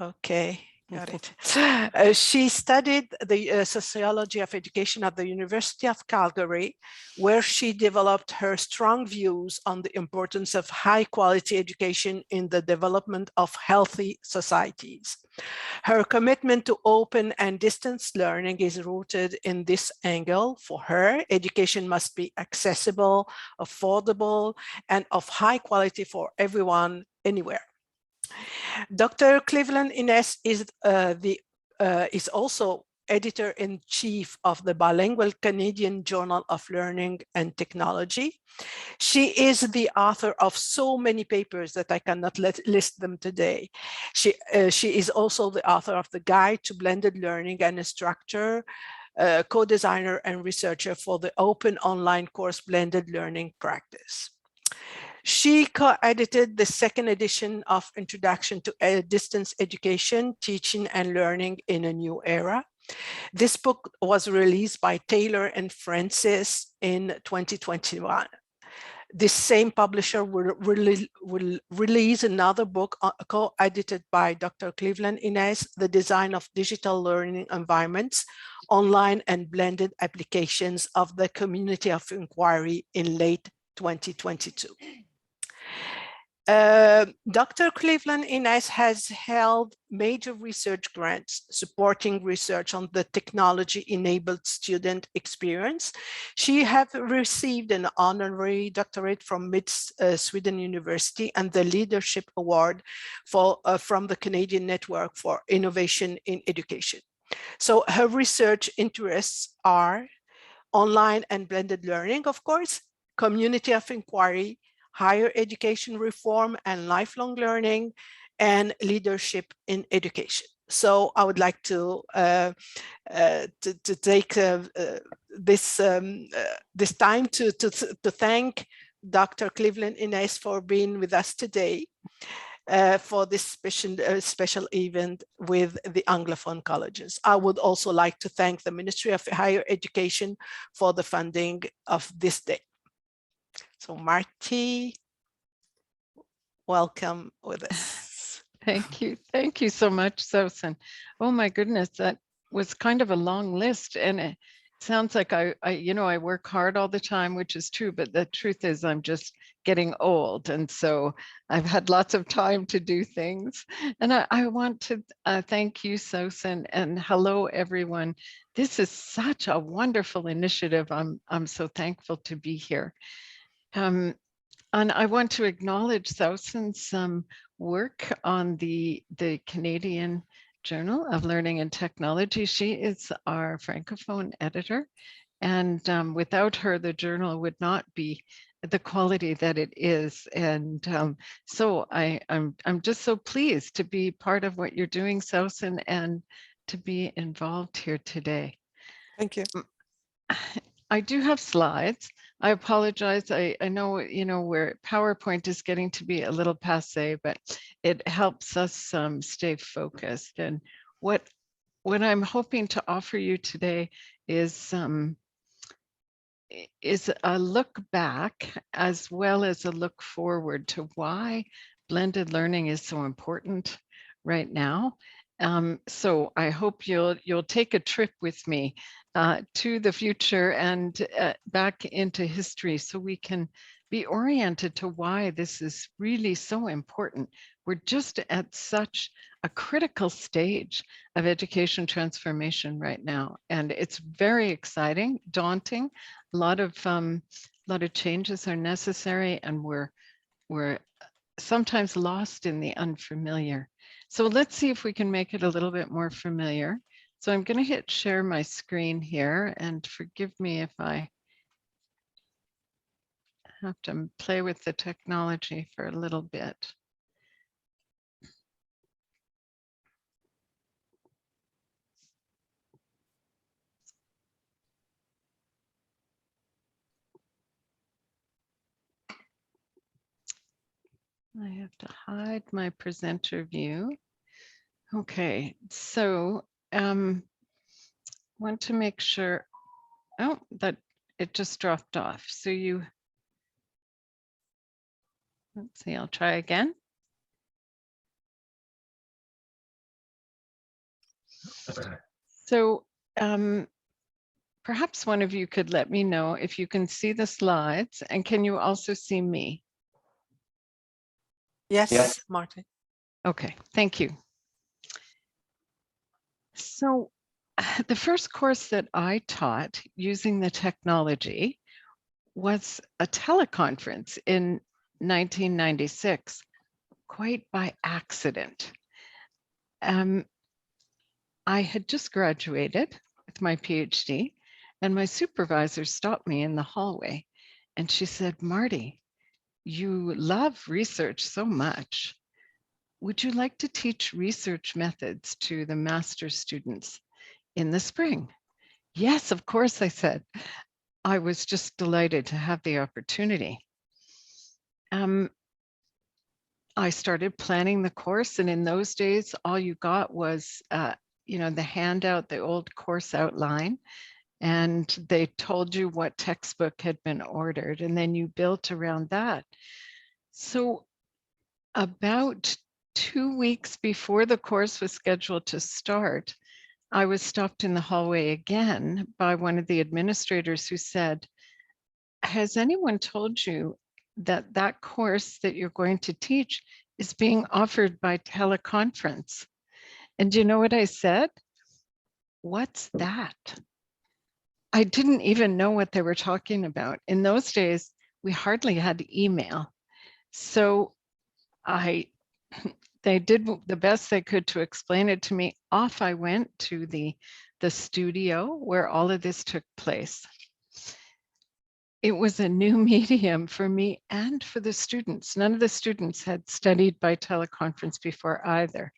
Okay. Got it. She studied the sociology of education at the University of Calgary, where she developed her strong views on the importance of high quality education in the development of healthy societies. Her commitment to open and distance learning is rooted in this angle. For her, education must be accessible, affordable, and of high quality for everyone, anywhere. Dr. Cleveland-Innes is also editor-in-chief of the bilingual Canadian Journal of Learning and Technology. She is the author of so many papers that I cannot list them today. She is also the author of the Guide to Blended Learning and instructor, co-designer and researcher for the open online course Blended Learning Practice. She co-edited the second edition of Introduction to Distance Education, Teaching and Learning in a New Era. This book was released by Taylor and Francis in 2021. This same publisher will release another book co-edited by Dr. Cleveland-Innes, The Design of Digital Learning Environments, Online and Blended Applications of the Community of Inquiry in late 2022. Dr. Cleveland-Innes has held major research grants supporting research on the technology-enabled student experience. She has received an honorary doctorate from Mid-Sweden University and the Leadership Award from the Canadian Network for Innovation in Education. So her research interests are online and blended learning, of course, community of inquiry, higher education reform and lifelong learning, and leadership in education. So I would like to take this time to thank Dr. Cleveland-Innes for being with us today for this special event with the Anglophone colleges. I would also like to thank the Ministry of Higher Education for the funding of this day. So Marty, welcome with us. Thank you. Thank you so much, Susan. Oh my goodness, that was kind of a long list, and it sounds like I work hard all the time, which is true, but the truth is I'm just getting old, and so I've had lots of time to do things. And I want to thank you, Susan, and hello everyone. This is such a wonderful initiative. I'm so thankful to be here. And I want to acknowledge Susan's work on the Canadian Journal of Learning and Technology. She is our Francophone editor, and without her, the journal would not be the quality that it is. And so I'm just so pleased to be part of what you're doing, Susan, and to be involved here today. Thank you. I do have slides. I apologize. I know, where PowerPoint is getting to be a little passé, but it helps us stay focused. And what I'm hoping to offer you today is a look back as well as a look forward to why blended learning is so important right now. So I hope you'll take a trip with me to the future and back into history so we can be oriented to why this is really so important. We're just at such a critical stage of education transformation right now, and it's very exciting, daunting. A lot of changes are necessary, and we're sometimes lost in the unfamiliar. So let's see if we can make it a little bit more familiar. So I'm going to hit share my screen here, and forgive me if I have to play with the technology for a little bit. I have to hide my presenter view. Okay, so want to make sure, that it just dropped off. So let's see, I'll try again. So perhaps one of you could let me know if you can see the slides, and can you also see me? Yes, Martin. Okay, thank you. So the first course that I taught using the technology was a teleconference in 1996, quite by accident. I had just graduated with my PhD, and my supervisor stopped me in the hallway, and she said, "Marty, you love research so much. Would you like to teach research methods to the master's students in the spring?" "Yes, of course," I said. I was just delighted to have the opportunity. I started planning the course, and in those days, all you got was, the handout, the old course outline, and they told you what textbook had been ordered, and then you built around that. So about 2 weeks before the course was scheduled to start, I was stopped in the hallway again by one of the administrators who said, "Has anyone told you that that course that you're going to teach is being offered by teleconference?" And do you know what I said? "What's that?" I didn't even know what they were talking about. In those days, we hardly had email. So they did the best they could to explain it to me. Off I went to the studio where all of this took place. It was a new medium for me and for the students. None of the students had studied by teleconference before either.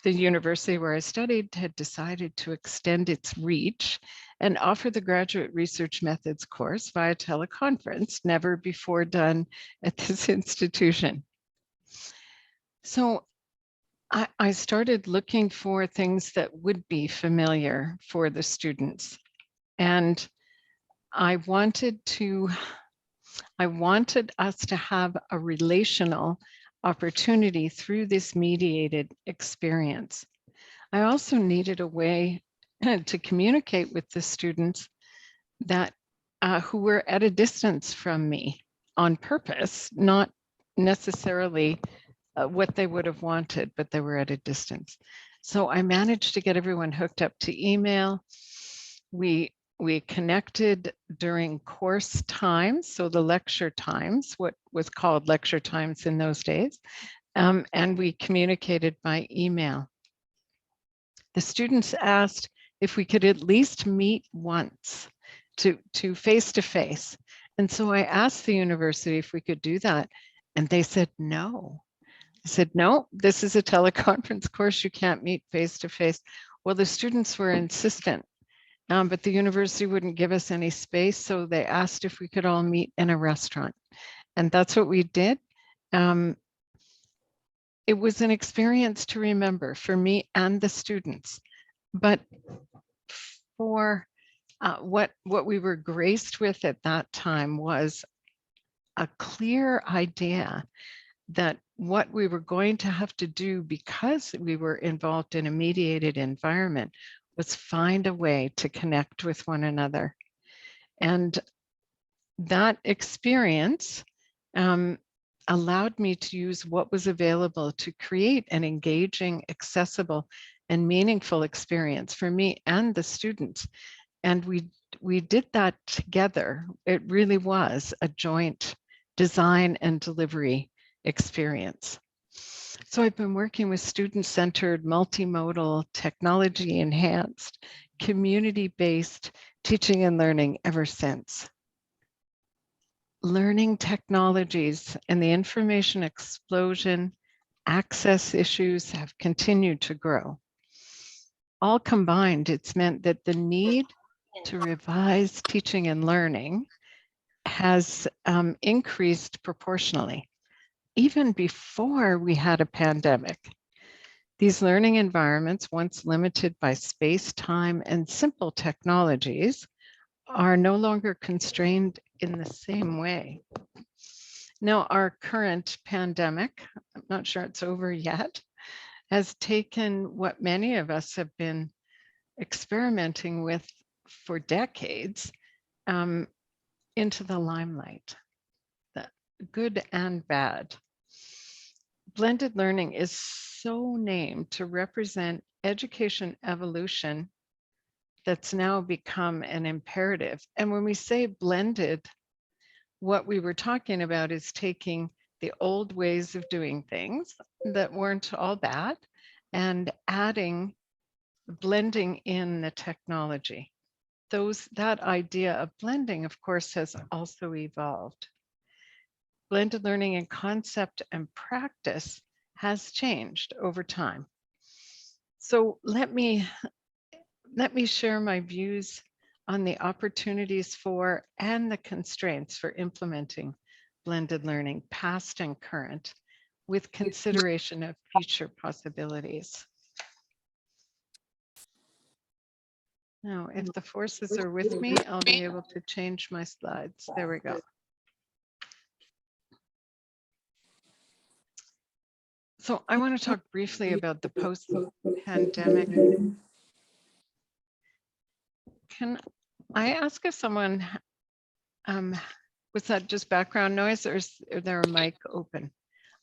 The university where I studied had decided to extend its reach and offer the graduate research methods course via teleconference, never before done at this institution. So I started looking for things that would be familiar for the students. And I wanted us to have a relational opportunity through this mediated experience. I also needed a way to communicate with the students that who were at a distance from me on purpose, not necessarily what they would have wanted, but they were at a distance. So I managed to get everyone hooked up to email. We connected during course times, so the lecture times, what was called lecture times in those days, and we communicated by email. The students asked if we could at least meet once to face-to-face. And so I asked the university if we could do that, and they said no. I said, "No, this is a teleconference course. You can't meet face-to-face." Well, the students were insistent, but the university wouldn't give us any space, so they asked if we could all meet in a restaurant. And that's what we did. It was an experience to remember for me and the students. But for what we were graced with at that time was a clear idea that what we were going to have to do, because we were involved in a mediated environment, was find a way to connect with one another. And that experience allowed me to use what was available to create an engaging, accessible, and meaningful experience for me and the students. And we did that together. It really was a joint design and delivery experience. So I've been working with student-centered, multimodal, technology-enhanced, community-based teaching and learning ever since. Learning technologies and the information explosion, access issues have continued to grow. All combined, it's meant that the need to revise teaching and learning has increased proportionally, even before we had a pandemic. These learning environments, once limited by space, time, and simple technologies, are no longer constrained in the same way. Now, our current pandemic, I'm not sure it's over yet, has taken what many of us have been experimenting with for decades into the limelight, the good and bad. Blended learning is so named to represent education evolution that's now become an imperative. And when we say blended, what we were talking about is taking the old ways of doing things that weren't all bad and blending in the technology. That idea of blending, of course, has also evolved. Blended learning in concept and practice has changed over time. So let me share my views on the opportunities for and the constraints for implementing blended learning, past and current, with consideration of future possibilities. Now, if the forces are with me, I'll be able to change my slides. There we go. So I want to talk briefly about the post-pandemic. Can I ask if someone, was that just background noise, or is there a mic open?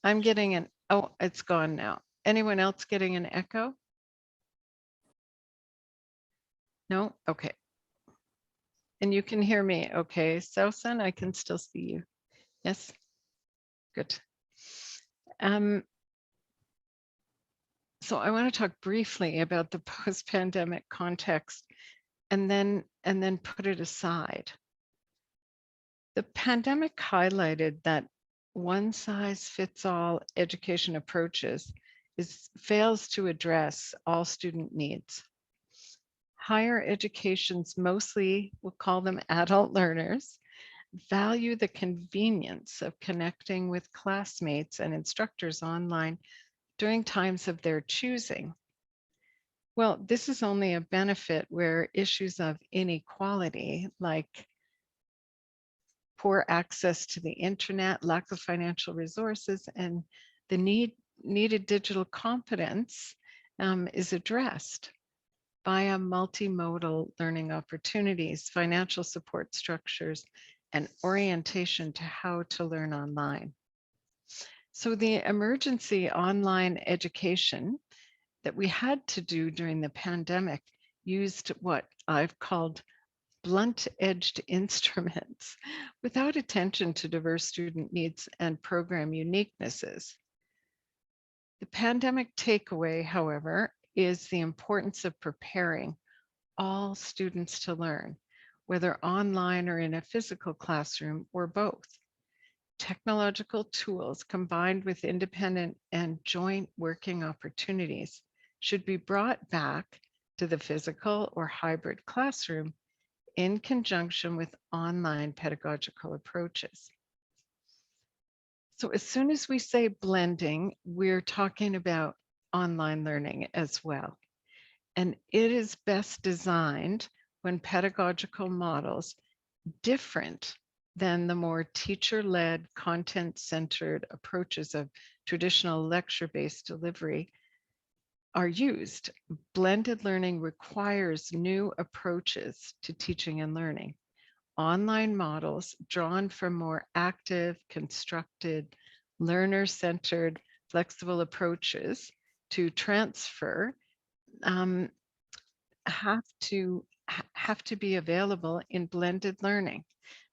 I'm getting oh, it's gone now. Anyone else getting an echo? No? Okay. And you can hear me, okay? Sausan, I can still see you. Yes? Good. So I want to talk briefly about the post-pandemic context and then put it aside. The pandemic highlighted that one-size-fits-all education approaches fails to address all student needs. Higher education's mostly, we'll call them adult learners, value the convenience of connecting with classmates and instructors online during times of their choosing. Well, this is only a benefit where issues of inequality, like poor access to the internet, lack of financial resources, and the needed digital competence is addressed via multimodal learning opportunities, financial support structures, and orientation to how to learn online. So the emergency online education that we had to do during the pandemic used what I've called blunt-edged instruments without attention to diverse student needs and program uniquenesses. The pandemic takeaway, however, is the importance of preparing all students to learn, whether online or in a physical classroom or both. Technological tools combined with independent and joint working opportunities should be brought back to the physical or hybrid classroom in conjunction with online pedagogical approaches. So as soon as we say blending, we're talking about online learning as well. And it is best designed when pedagogical models different than the more teacher-led, content-centered approaches of traditional lecture-based delivery are used. Blended learning requires new approaches to teaching and learning. Online models drawn from more active, constructed, learner-centered, flexible approaches to transfer have to be available in blended learning.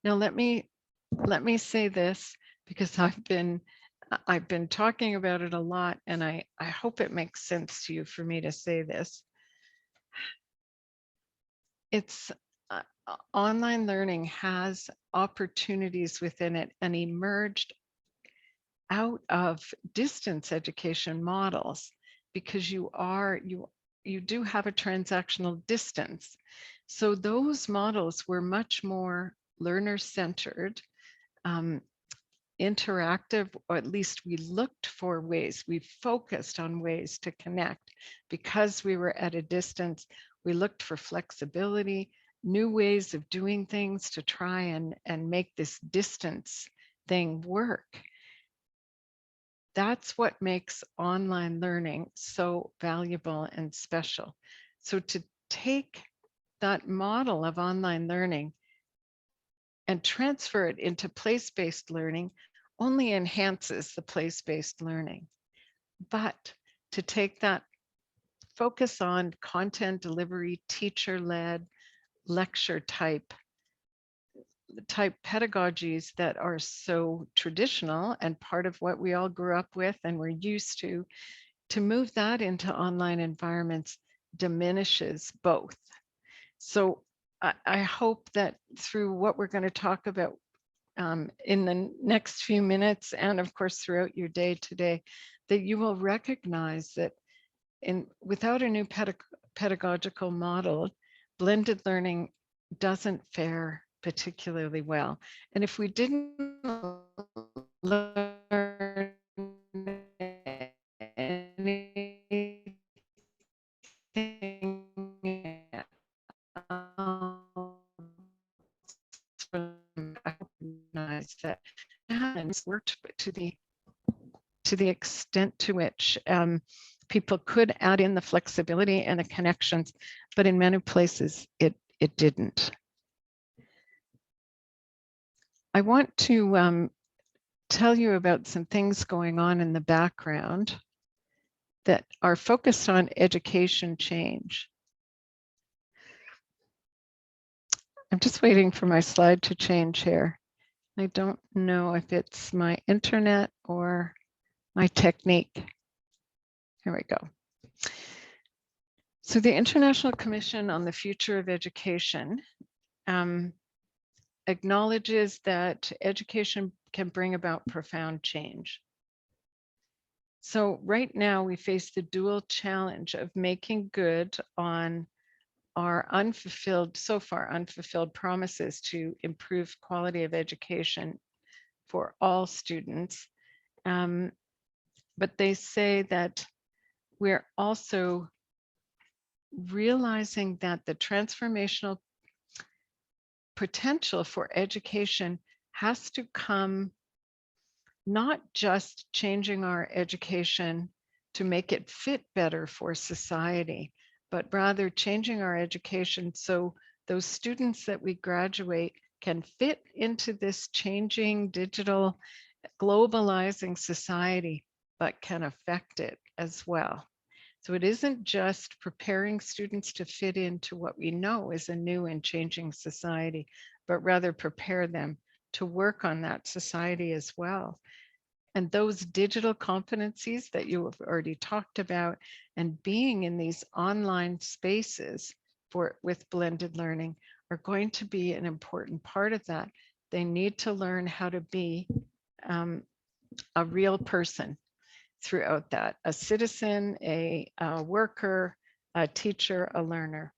Now, let me say this, because I've been talking about it a lot, and I hope it makes sense to you for me to say this. It's online learning has opportunities within it and emerged out of distance education models, because you do have a transactional distance. So those models were much more learner-centered, interactive, or at least we focused on ways to connect. Because we were at a distance, we looked for flexibility, new ways of doing things to try and make this distance thing work. That's what makes online learning so valuable and special. So to take that model of online learning and transfer it into place-based learning only enhances the place-based learning. But to take that focus on content delivery, teacher-led, lecture type pedagogies that are so traditional and part of what we all grew up with and we're used to move that into online environments diminishes both. So I hope that through what we're going to talk about in the next few minutes, and of course throughout your day today, that you will recognize that without a new pedagogical model, blended learning doesn't fare particularly well. And if we didn't learn anything recognize that happens worked to the extent to which people could add in the flexibility and the connections, but in many places it didn't. I want to tell you about some things going on in the background that are focused on education change. I'm just waiting for my slide to change here. I don't know if it's my internet or my technique. Here we go. So the International Commission on the Future of Education acknowledges that education can bring about profound change. So right now we face the dual challenge of making good on our so far unfulfilled promises to improve quality of education for all students. But they say that we're also realizing that the transformational potential for education has to come not just changing our education to make it fit better for society, but rather changing our education so those students that we graduate can fit into this changing digital globalizing society, but can affect it as well. So it isn't just preparing students to fit into what we know is a new and changing society, but rather prepare them to work on that society as well. And those digital competencies that you have already talked about and being in these online spaces with blended learning are going to be an important part of that. They need to learn how to be a real person throughout that, a citizen, a worker, a teacher, a learner.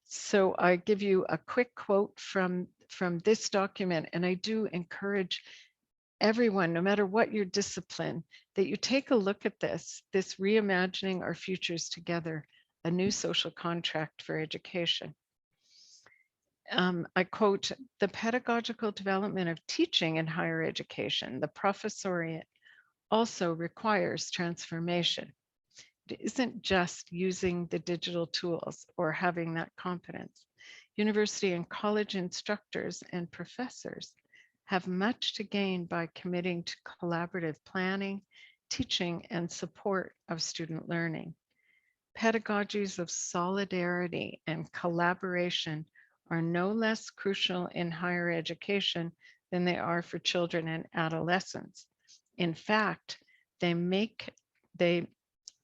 So I give you a quick quote from this document, and I do encourage everyone, no matter what your discipline, that you take a look at this reimagining our futures together, a new social contract for education. I quote, "The pedagogical development of teaching in higher education, the professoriate, also requires transformation. It isn't just using the digital tools or having that competence. University and college instructors and professors have much to gain by committing to collaborative planning, teaching, and support of student learning. Pedagogies of solidarity and collaboration are no less crucial in higher education than they are for children and adolescents. In fact, they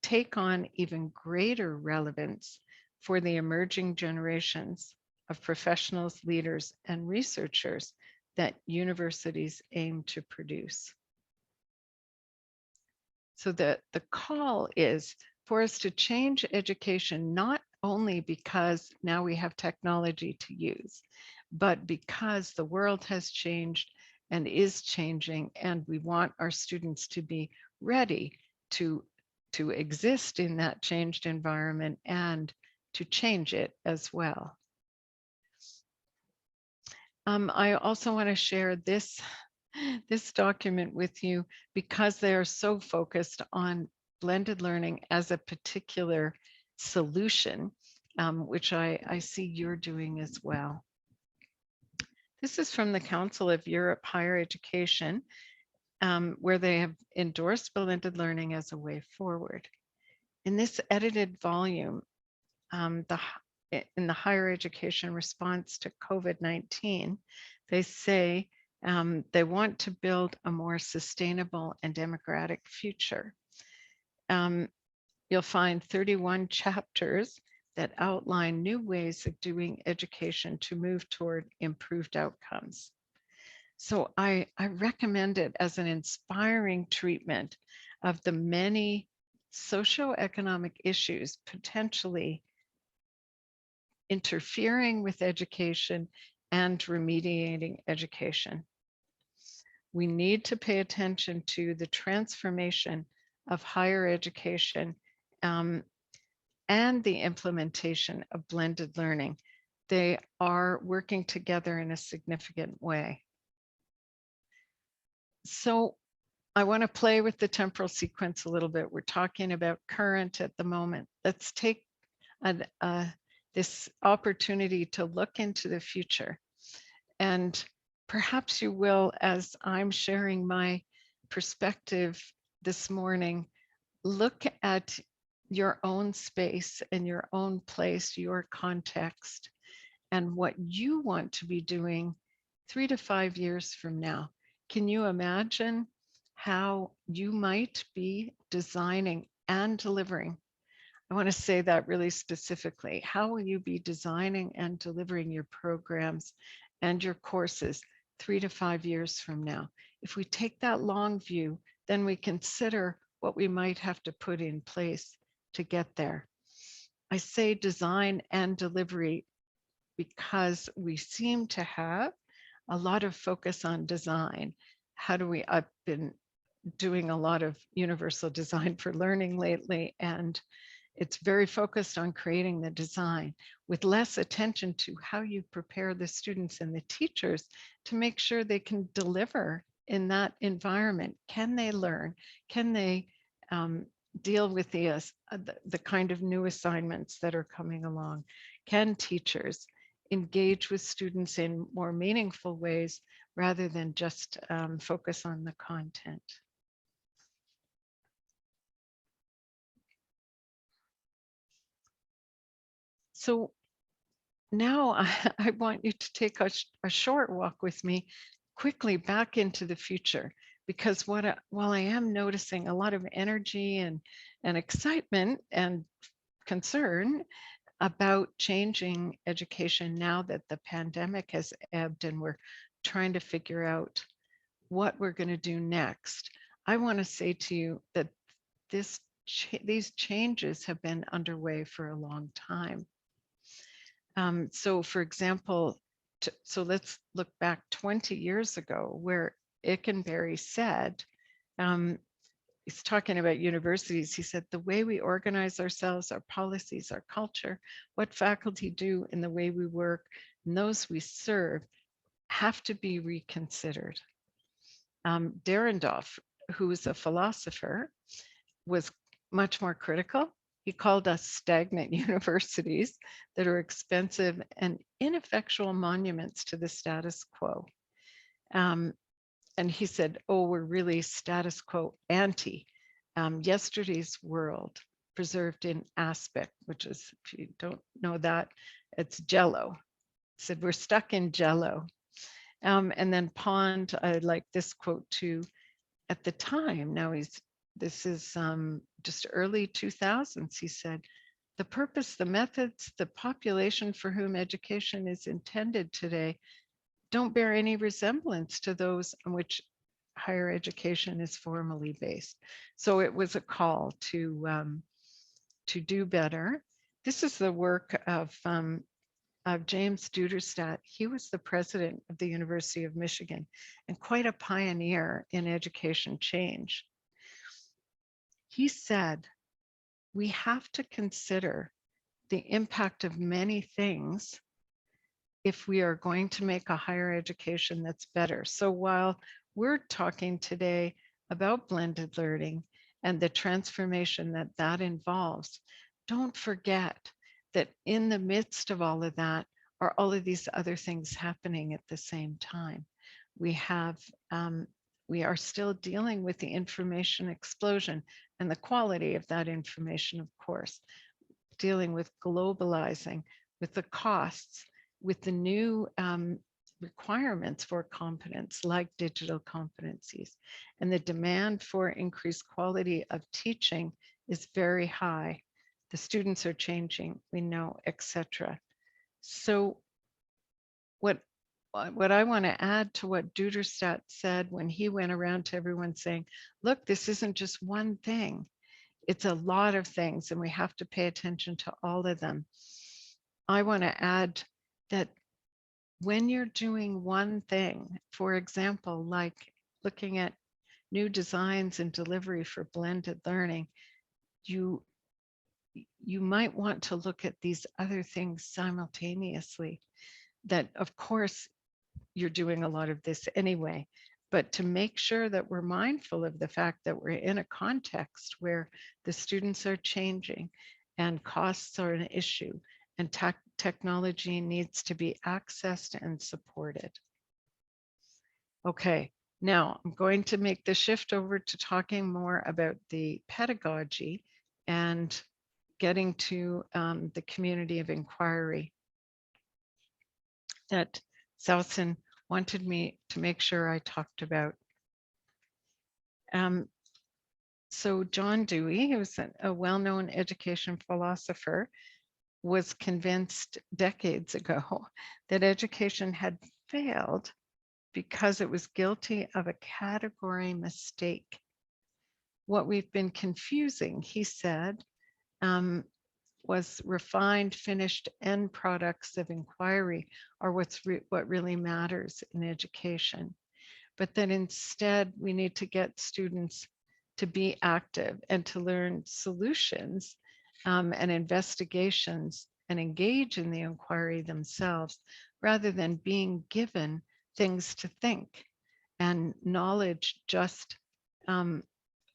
take on even greater relevance for the emerging generations of professionals, leaders, and researchers that universities aim to produce." So the call is for us to change education, not only because now we have technology to use, but because the world has changed and is changing, and we want our students to be ready to exist in that changed environment and to change it as well. I also want to share this this document with you because they are so focused on blended learning as a particular solution, which I see you're doing as well. This is from the Council of Europe Higher Education, where they have endorsed blended learning as a way forward. In this edited volume, in the higher education response to COVID-19, they say they want to build a more sustainable and democratic future. You'll find 31 chapters that outline new ways of doing education to move toward improved outcomes. So I recommend it as an inspiring treatment of the many socioeconomic issues potentially interfering with education and remediating education. We need to pay attention to the transformation of higher education and the implementation of blended learning. They are working together in a significant way. So I want to play with the temporal sequence a little bit. We're talking about current at the moment. Let's take this opportunity to look into the future. And perhaps you will, as I'm sharing my perspective this morning, look at your own space and your own place, your context, and what you want to be doing 3 to 5 years from now. Can you imagine how you might be designing and delivering? I want to say that really specifically. How will you be designing and delivering your programs and your courses 3 to 5 years from now? If we take that long view, then we consider what we might have to put in place to get there. I say design and delivery because we seem to have a lot of focus on design. I've been doing a lot of universal design for learning lately, and it's very focused on creating the design with less attention to how you prepare the students and the teachers to make sure they can deliver in that environment. Can they learn? Can they deal with the kind of new assignments that are coming along? Can teachers engage with students in more meaningful ways rather than just focus on the content? So now I want you to take a short walk with me quickly back into the future, because while I am noticing a lot of energy and excitement and concern about changing education now that the pandemic has ebbed and we're trying to figure out what we're going to do next, I want to say to you that these changes have been underway for a long time. So for example, so let's look back 20 years ago where Ickenberry said, he's talking about universities, he said, the way we organize ourselves, our policies, our culture, what faculty do and the way we work, and those we serve have to be reconsidered. Dahrendorf, who is a philosopher, was much more critical. He called us stagnant universities that are expensive and ineffectual monuments to the status quo. And he said, oh, we're really status quo anti. Yesterday's world preserved in aspect, which is, if you don't know that, it's Jello. He said, we're stuck in Jello. And then Pond, I like this quote too, at the time, now this is just early 2000s, he said, the purpose, the methods, the population for whom education is intended today don't bear any resemblance to those on which higher education is formally based. So it was a call to do better. This is the work of James Duderstadt. He was the president of the University of Michigan and quite a pioneer in education change. He said, we have to consider the impact of many things if we are going to make a higher education that's better. So while we're talking today about blended learning and the transformation that that involves. Don't forget that in the midst of all of that are all of these other things happening at the same time. We have, we are still dealing with the information explosion and the quality of that information, of course, dealing with globalizing, with the costs, with the new requirements for competence like digital competencies. And the demand for increased quality of teaching is very high. The students are changing, we know, etc. So what I want to add to what Duderstadt said when he went around to everyone saying, look, this isn't just one thing. It's a lot of things and we have to pay attention to all of them. I want to add that when you're doing one thing, for example, like looking at new designs and delivery for blended learning, you might want to look at these other things simultaneously. That, of course, you're doing a lot of this anyway, but to make sure that we're mindful of the fact that we're in a context where the students are changing and costs are an issue and technology needs to be accessed and supported. Okay, now I'm going to make the shift over to talking more about the pedagogy and getting to the community of inquiry that Sousen wanted me to make sure I talked about. So John Dewey, who's a well-known education philosopher, was convinced decades ago that education had failed because it was guilty of a category mistake. What we've been confusing, he said, was refined, finished end products of inquiry are what really matters in education. But that instead we need to get students to be active and to learn solutions and investigations and engage in the inquiry themselves rather than being given things to think and knowledge just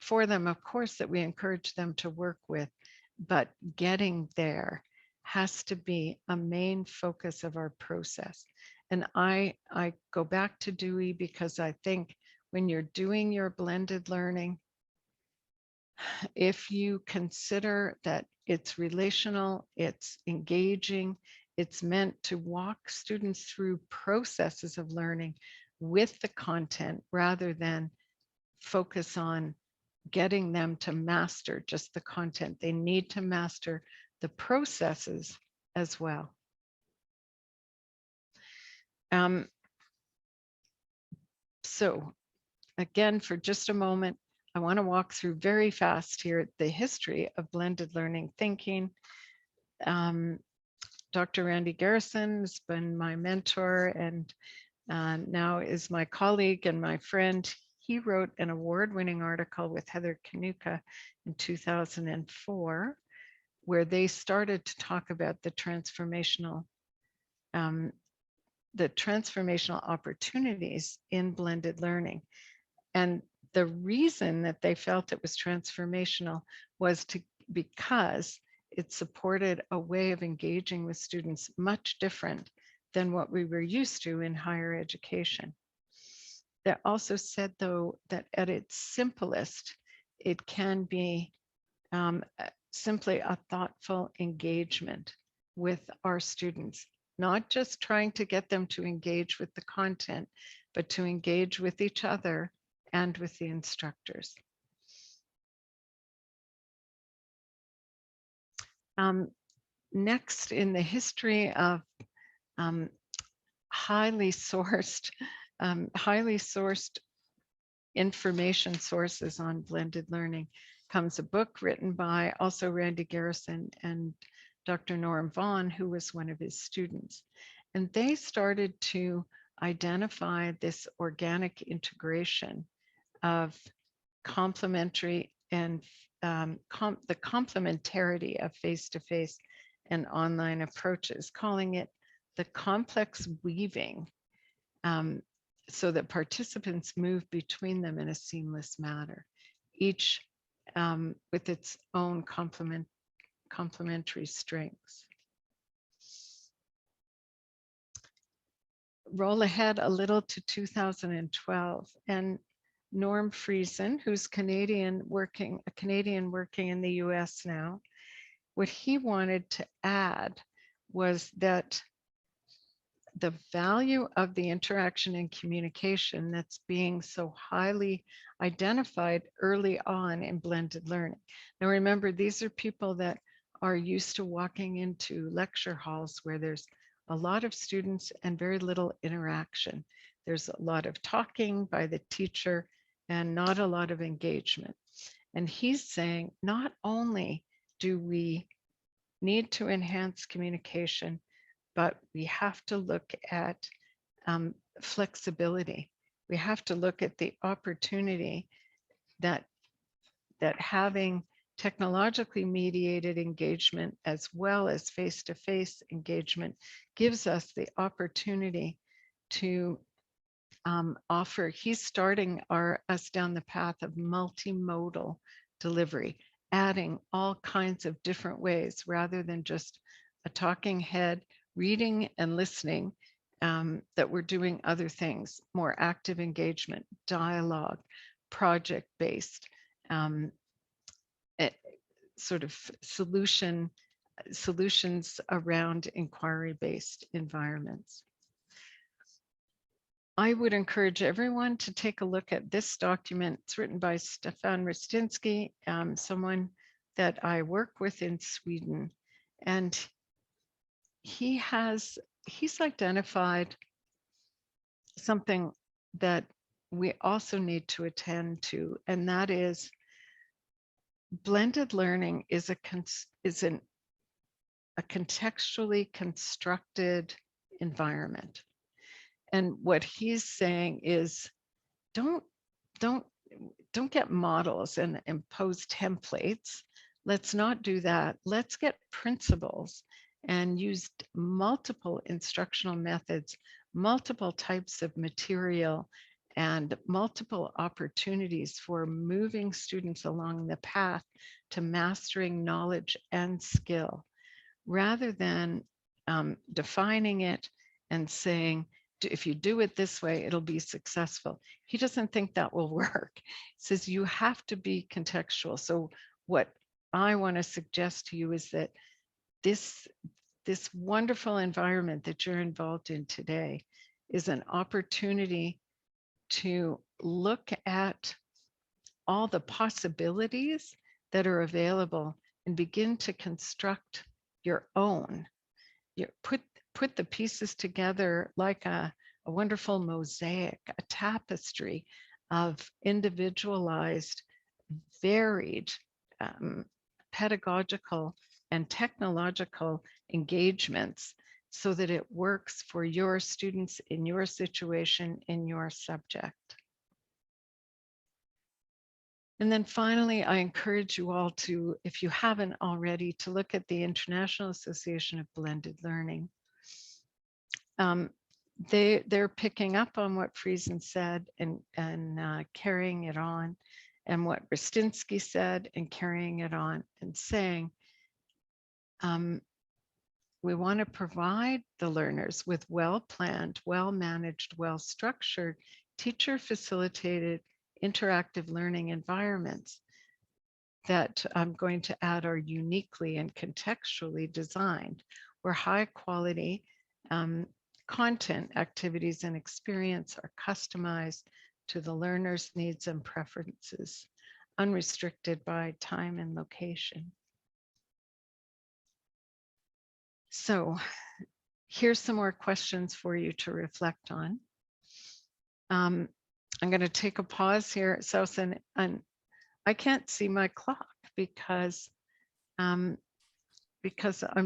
for them, of course, that we encourage them to work with, but getting there has to be a main focus of our process. And I go back to Dewey because I think when you're doing your blended learning, if you consider that it's relational, it's engaging, it's meant to walk students through processes of learning with the content rather than focus on getting them to master just the content. They need to master the processes as well. So again, for just a moment, I want to walk through very fast here the history of blended learning thinking. Dr. Randy Garrison has been my mentor and now is my colleague and my friend. He wrote an award-winning article with Heather Kanuka in 2004, where they started to talk about the transformational opportunities in blended learning. And the reason that they felt it was transformational was because it supported a way of engaging with students much different than what we were used to in higher education. They also said, though, that at its simplest, it can be simply a thoughtful engagement with our students, not just trying to get them to engage with the content, but to engage with each other and with the instructors. Next, in the history of highly sourced information sources on blended learning comes a book written by also Randy Garrison and Dr. Norm Vaughan, who was one of his students. And they started to identify this organic integration of complementary and the complementarity of face-to-face and online approaches, calling it the complex weaving so that participants move between them in a seamless manner, each with its own complementary strengths. Roll ahead a little to 2012, and Norm Friesen, who's a Canadian working in the US now, what he wanted to add was that the value of the interaction and communication that's being so highly identified early on in blended learning. Now remember, these are people that are used to walking into lecture halls where there's a lot of students and very little interaction. There's a lot of talking by the teacher and not a lot of engagement. And he's saying, not only do we need to enhance communication, but we have to look at flexibility. We have to look at the opportunity that having technologically mediated engagement as well as face-to-face engagement gives us the opportunity to offer. He's starting us down the path of multimodal delivery, adding all kinds of different ways rather than just a talking head, reading and listening, that we're doing other things, more active engagement, dialogue, project-based, sort of solutions around inquiry-based environments. I would encourage everyone to take a look at this document. It's written by Stefan Rostinsky, someone that I work with in Sweden. And he's identified something that we also need to attend to, and that is blended learning is a contextually constructed environment. And what he's saying is, don't get models and impose templates. Let's not do that. Let's get principles and use multiple instructional methods, multiple types of material, and multiple opportunities for moving students along the path to mastering knowledge and skill, rather than defining it and saying, if you do it this way, it'll be successful. He doesn't think that will work. He says you have to be contextual. So what I want to suggest to you is that this wonderful environment that you're involved in today is an opportunity to look at all the possibilities that are available and begin to construct your own. You put the pieces together like a wonderful mosaic, a tapestry of individualized, varied pedagogical and technological engagements so that it works for your students in your situation, in your subject. And then finally, I encourage you all to, if you haven't already, to look at the International Association of Blended Learning. They're picking up on what Friesen said and carrying it on, and what Rostinsky said and carrying it on, and saying, we want to provide the learners with well-planned, well-managed, well-structured, teacher-facilitated, interactive learning environments that I'm going to add are uniquely and contextually designed, where high-quality content, activities, and experience are customized to the learner's needs and preferences, unrestricted by time and location. So here's some more questions for you to reflect on. I'm going to take a pause here, Susan, and I can't see my clock because I'm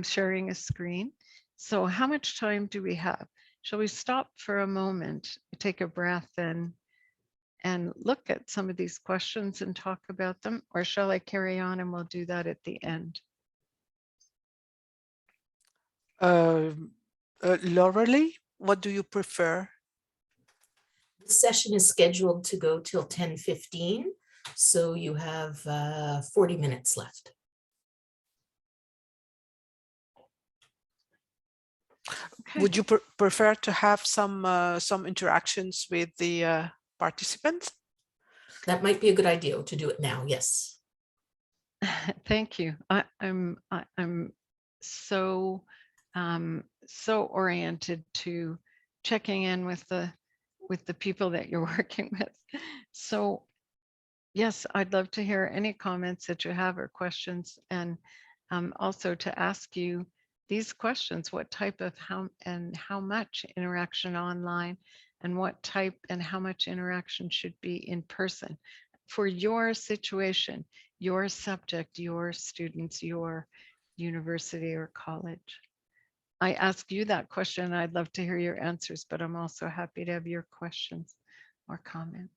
sharing a screen. So how much time do we have? Shall we stop for a moment, take a breath, and look at some of these questions and talk about them? Or shall I carry on and we'll do that at the end? Laurelie, what do you prefer? The session is scheduled to go till 10:15, so you have 40 minutes left. Okay. Would you prefer to have some interactions with the participants? That might be a good idea to do it now, yes. Thank you. I'm so so oriented to checking in with the people that you're working with. So yes, I'd love to hear any comments that you have or questions, and also to ask you these questions: what type of how much interaction online, and what type and how much interaction should be in person for your situation, your subject, your students, your university or college. I ask you that question, and I'd love to hear your answers, but I'm also happy to have your questions or comments.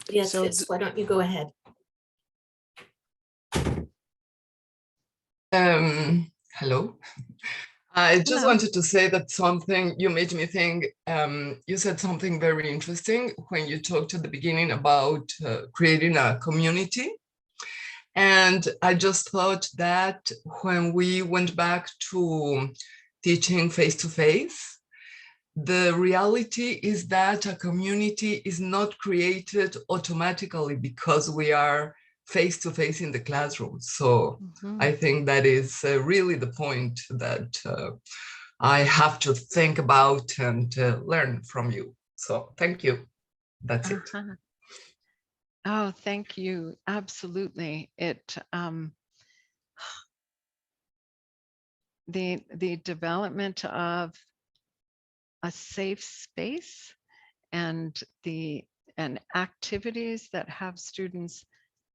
Yes, So Fis, why don't you go ahead? Hello. I just Hello. wanted to say that something you made me think, you said something very interesting when you talked at the beginning about creating a community. And I just thought that when we went back to teaching face-to-face, the reality is that a community is not created automatically because we are face-to-face in the classroom. So I think that is really the point that I have to think about and learn from you. So thank you. That's it. Oh, thank you. Absolutely. The development of a safe space and activities that have students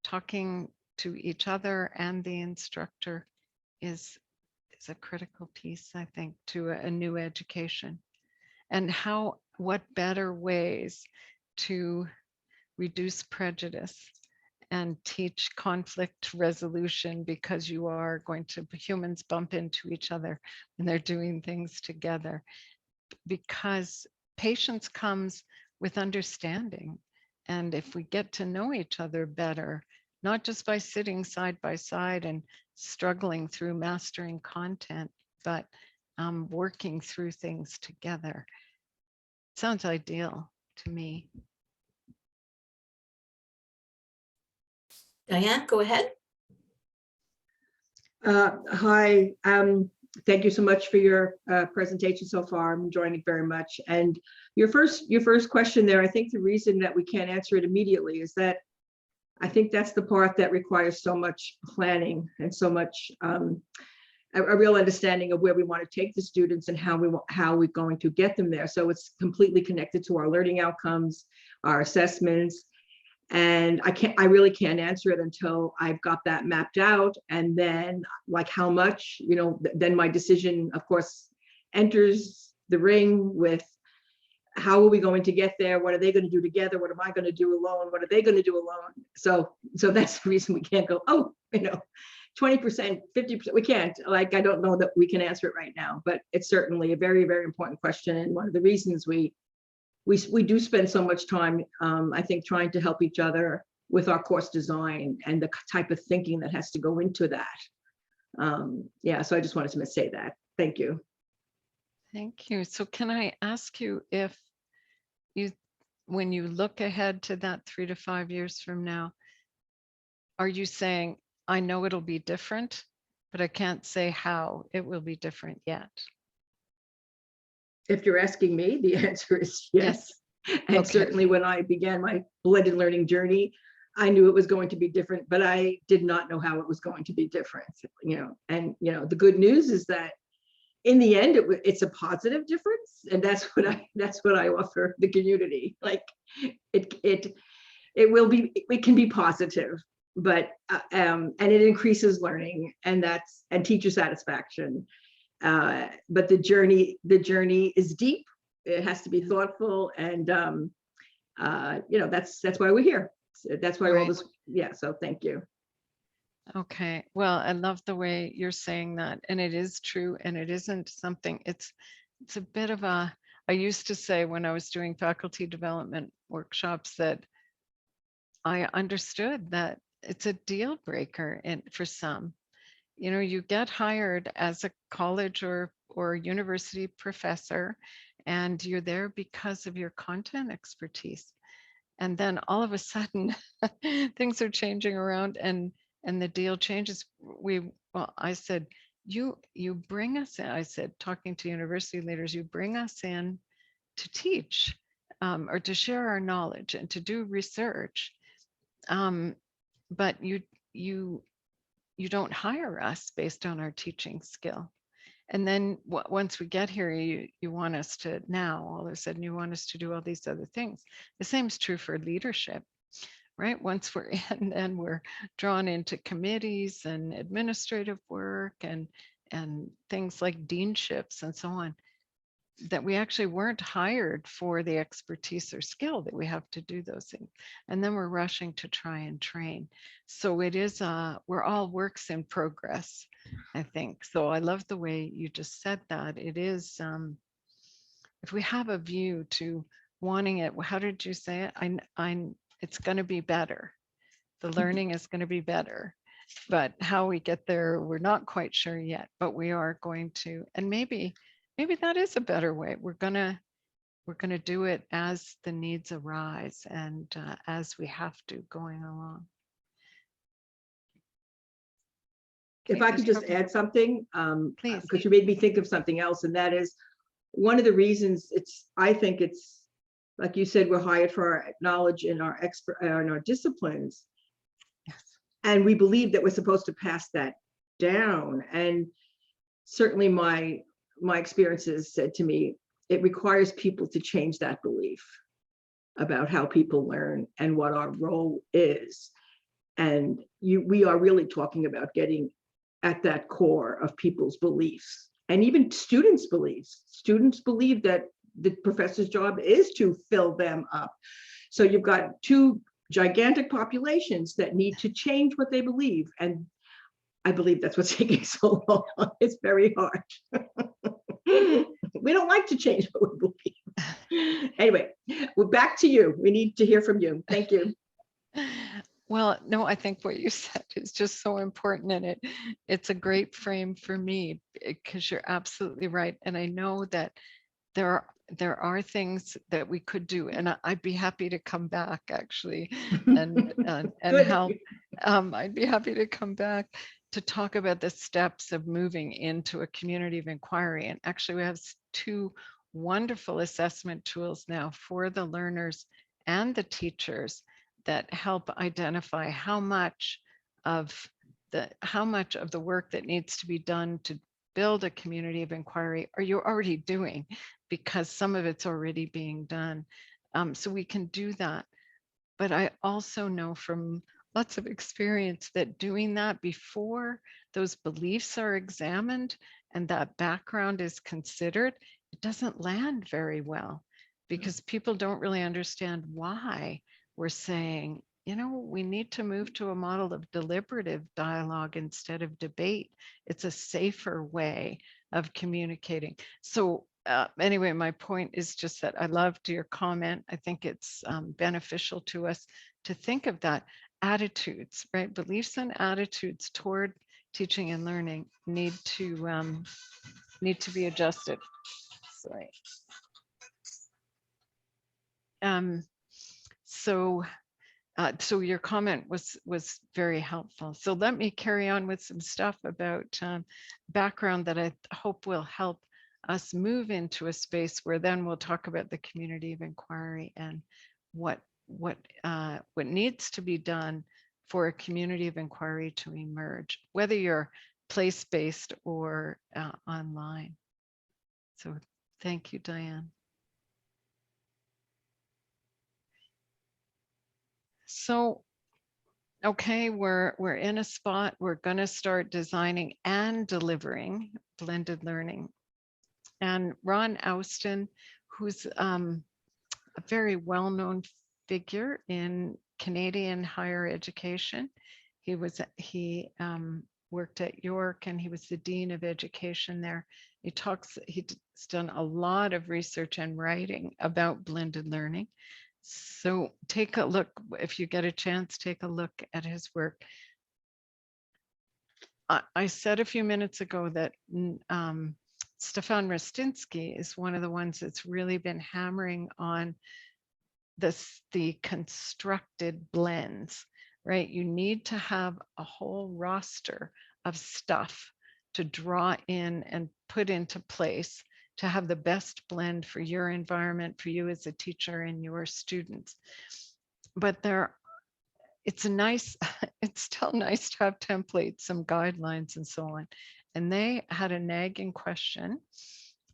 talking to each other and the instructor is a critical piece, I think, to a new education. And what better ways to reduce prejudice and teach conflict resolution, because humans bump into each other when they're doing things together, because patience comes with understanding. And if we get to know each other better, not just by sitting side by side and struggling through mastering content, but working through things together, sounds ideal to me. Diane, go ahead. Hi, thank you so much for your presentation so far. I'm enjoying it very much. And your first question there, I think the reason that we can't answer it immediately is that I think that's the part that requires so much planning and so much a real understanding of where we want to take the students and how we're going to get them there. So it's completely connected to our learning outcomes, our assessments. And I really can't answer it until I've got that mapped out. And then like how much, then my decision, of course, enters the ring with how are we going to get there? What are they going to do together? What am I going to do alone? What are they going to do alone? So that's the reason we can't go, 20%, 50%, we can't. Like, I don't know that we can answer it right now, but it's certainly a very, very important question. And one of the reasons we do spend so much time, I think, trying to help each other with our course design and the type of thinking that has to go into that. Yeah, so I just wanted to say that. Thank you. Thank you. So can I ask you, if when you look ahead to that 3 to 5 years from now, are you saying, I know it'll be different, but I can't say how it will be different yet? If you're asking me, the answer is yes. And Okay. Certainly when I began my blended learning journey, I knew it was going to be different, but I did not know how it was going to be different. And the good news is that in the end, it's a positive difference, and that's what I offer the community. Like it can be positive, but and it increases learning and teacher satisfaction. But the journey is deep. It has to be thoughtful, and that's why we're here. That's why all this. Yeah. So thank you. Okay, well, I love the way you're saying that, and it is true, and it isn't something, it's a bit of a, I used to say when I was doing faculty development workshops that I understood that it's a deal breaker and for some. You know, you get hired as a college or university professor, and you're there because of your content expertise. And then all of a sudden things are changing around and the deal changes. Well, I said, you bring us in, I said, talking to university leaders, you bring us in to teach, or to share our knowledge and to do research, um, but you you don't hire us based on our teaching skill. And then once we get here, you want us to, now all of a sudden you want us to do all these other things. The same is true for leadership, right? Once we're in, then we're drawn into committees and administrative work and things like deanships and so on, that we actually weren't hired for the expertise or skill that we have to do those things. And then we're rushing to try and train. So it is, we're all works in progress, I think. So I love the way you just said that. It is, if we have a view to wanting it, how did you say it? It's going to be better. The learning is going to be better. But how we get there, we're not quite sure yet, but we are going to, and maybe that is a better way. We're gonna do it as the needs arise and as we have to going along. If I could just add something, Please. because you made me think of something else, and that is one of the reasons I think it's, like you said, we're hired for our knowledge and our disciplines. Yes. And we believe that we're supposed to pass that down. And certainly my experiences said to me, it requires people to change that belief about how people learn and what our role is. And we are really talking about getting at that core of people's beliefs, and even students' beliefs. Students believe that the professor's job is to fill them up. So you've got two gigantic populations that need to change what they believe. And I believe that's what's taking so long. It's very hard. We don't like to change what we believe. Anyway, we're back to you. We need to hear from you. Thank you. Well, no, I think what you said is just so important, and it's a great frame for me, because you're absolutely right. And I know that there are things that we could do, and I'd be happy to come back actually and help. I'd be happy to come back to talk about the steps of moving into a community of inquiry. And actually we have two wonderful assessment tools now for the learners and the teachers that help identify how much of the work that needs to be done to build a community of inquiry are you already doing, because some of it's already being done. So we can do that. But I also know from lots of experience that doing that before those beliefs are examined and that background is considered, it doesn't land very well, because people don't really understand why we're saying, you know, we need to move to a model of deliberative dialogue instead of debate. It's a safer way of communicating. So anyway, my point is just that I loved your comment. I think it's beneficial to us to think of that. Attitudes, right? Beliefs and attitudes toward teaching and learning need to be adjusted. Sorry. So your comment was very helpful. So let me carry on with some stuff about background that I hope will help us move into a space where then we'll talk about the community of inquiry and what needs to be done for a community of inquiry to emerge, whether you're place-based or online. So thank you, Diane. So, okay, we're in a spot, we're going to start designing and delivering blended learning. And Ron Austin, who's a very well-known figure in Canadian higher education, He worked at York, and he was the Dean of Education there. He's done a lot of research and writing about blended learning. So take a look, if you get a chance, take a look at his work. I said a few minutes ago that Stefan Rostinsky is one of the ones that's really been hammering on the constructed blends, right? You need to have a whole roster of stuff to draw in and put into place to have the best blend for your environment, for you as a teacher and your students. But it's still nice to have templates, some guidelines and so on. And they had a nagging question: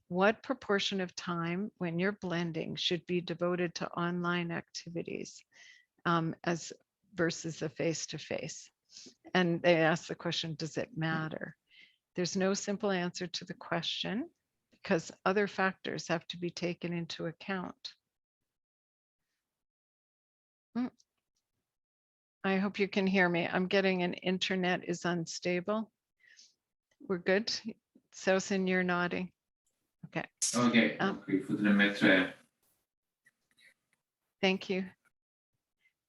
what proportion of time when you're blending should be devoted to online activities as versus a face-to-face? And they asked the question, does it matter? There's no simple answer to the question because other factors have to be taken into account. I hope you can hear me. I'm getting an internet is unstable. We're good. Sosin, you're nodding. Okay. Okay, vi fortsätter. Thank you.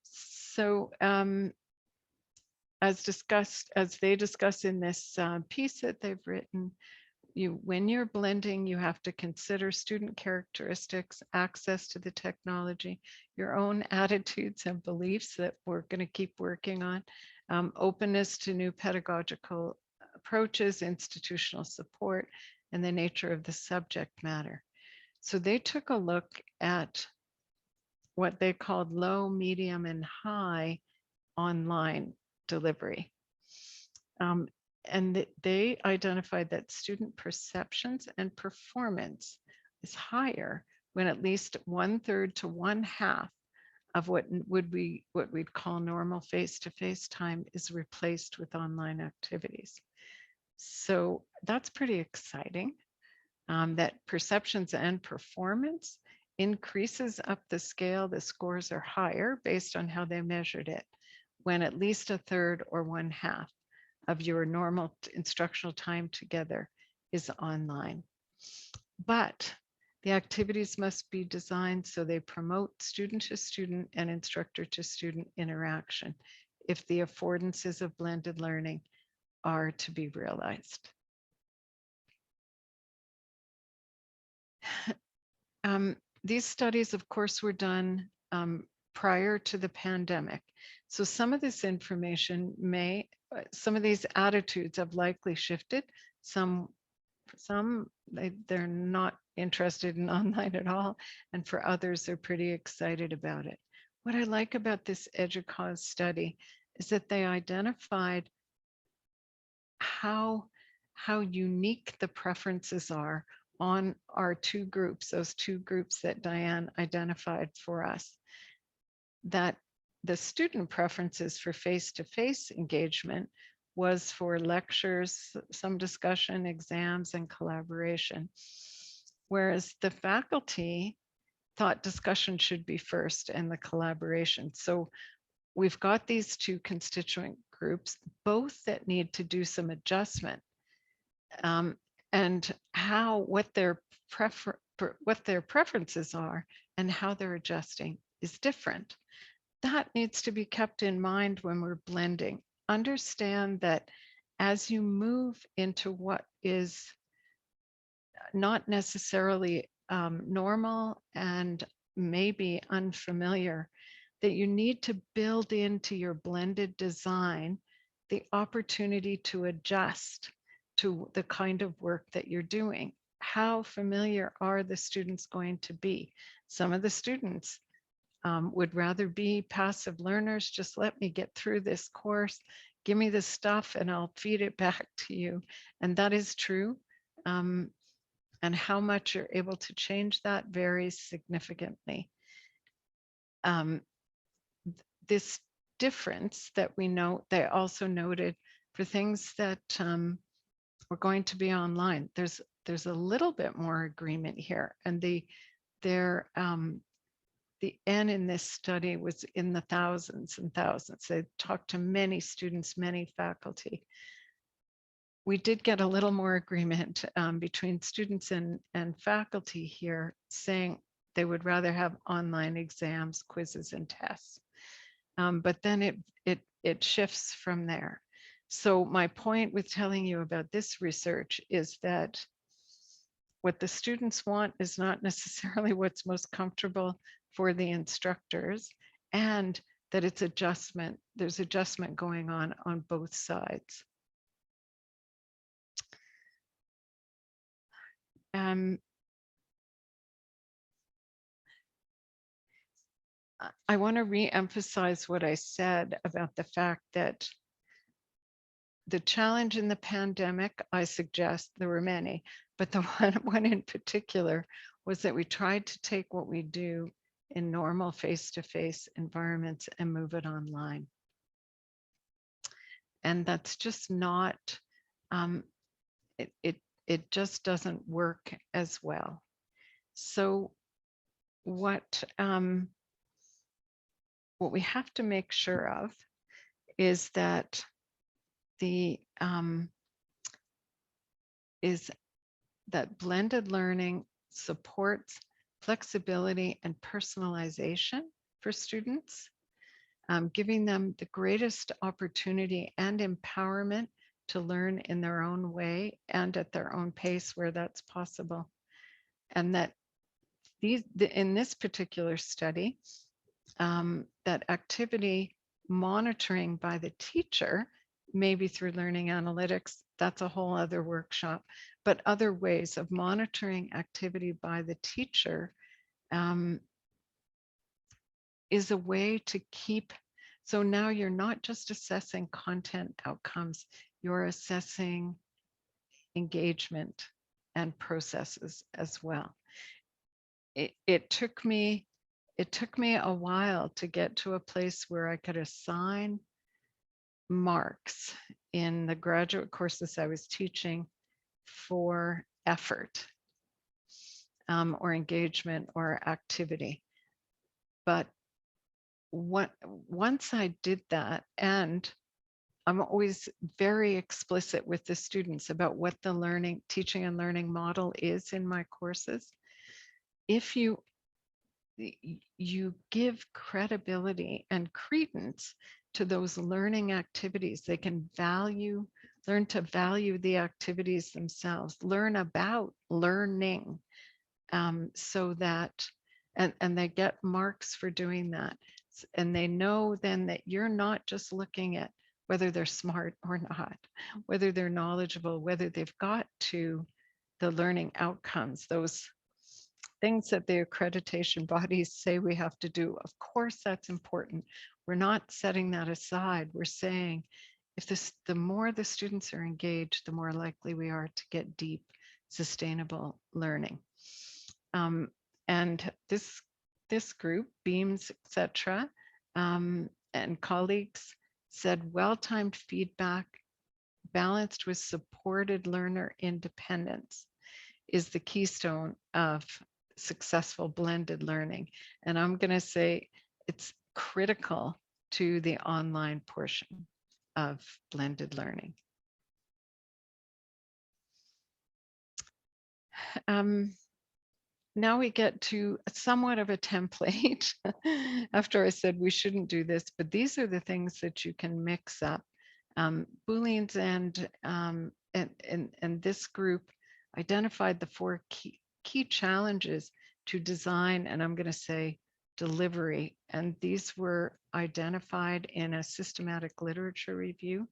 So as they discuss in this piece that they've written, when you're blending, you have to consider student characteristics, access to the technology, your own attitudes and beliefs that we're going to keep working on, openness to new pedagogical approaches, institutional support, and the nature of the subject matter. So they took a look at what they called low, medium, and high online delivery. And they identified that student perceptions and performance is higher when at least 1/3 to 1/2 of what we'd call normal face-to-face time is replaced with online activities. So that's pretty exciting, that perceptions and performance increases up the scale. The scores are higher based on how they measured it when at least 1/3 or 1/2 of your normal instructional time together is online. But the activities must be designed so they promote student-to-student and instructor-to-student interaction if the affordances of blended learning are to be realized. These studies, of course, were done prior to the pandemic. So some of this information some of these attitudes have likely shifted. Some they're not interested in online at all. And for others, they're pretty excited about it. What I like about this EDUCAUSE study is that they identified how unique the preferences are on our two groups, those two groups that Diane identified for us, that the student preferences for face-to-face engagement was for lectures, some discussion, exams, and collaboration. Whereas the faculty thought discussion should be first and the collaboration. So we've got these two constituent groups, both that need to do some adjustment. And what their preferences are and how they're adjusting is different. That needs to be kept in mind when we're blending. Understand that as you move into what is not necessarily normal and maybe unfamiliar, that you need to build into your blended design the opportunity to adjust to the kind of work that you're doing. How familiar are the students going to be? Some of the students would rather be passive learners. Just let me get through this course, give me the stuff and I'll feed it back to you. And that is true. And how much you're able to change that varies significantly. This difference that we know, they also noted for things that were going to be online, there's a little bit more agreement here, and their the N in this study was in the thousands and thousands. They talked to many students, many faculty. We did get a little more agreement between students and faculty here, saying they would rather have online exams, quizzes, and tests. But then it shifts from there. So my point with telling you about this research is that what the students want is not necessarily what's most comfortable for the instructors, and that it's adjustment. There's adjustment going on both sides. I want to re-emphasize what I said about the fact that the challenge in the pandemic, I suggest there were many, but the one in particular was that we tried to take what we do in normal face-to-face environments and move it online. And that's just not, it just doesn't work as well. So what we have to make sure of is that blended learning supports flexibility and personalization for students, giving them the greatest opportunity and empowerment to learn in their own way and at their own pace where that's possible. And that in this particular study, that activity monitoring by the teacher, maybe through learning analytics, that's a whole other workshop, but other ways of monitoring activity by the teacher is a way to keep. So now you're not just assessing content outcomes, you're assessing engagement and processes as well. It took me a while to get to a place where I could assign marks in the graduate courses I was teaching for effort or engagement or activity. But once I did that, and I'm always very explicit with the students about what the teaching and learning model is in my courses. If you give credibility and credence to those learning activities, they can learn to value the activities themselves, learn about learning, so that, and they get marks for doing that. And they know then that you're not just looking at whether they're smart or not, whether they're knowledgeable, whether they've got to the learning outcomes, those things that the accreditation bodies say we have to do. Of course, that's important. We're not setting that aside. We're saying the more the students are engaged, the more likely we are to get deep, sustainable learning. And this group, Beams, etc., and colleagues said well-timed feedback balanced with supported learner independence is the keystone of successful blended learning. And I'm going to say it's critical to the online portion of blended learning. Now we get to somewhat of a template after I said we shouldn't do this, but these are the things that you can mix up. Booleans and this group identified the 4 key challenges to design, and I'm going to say delivery. And these were identified in a systematic literature review.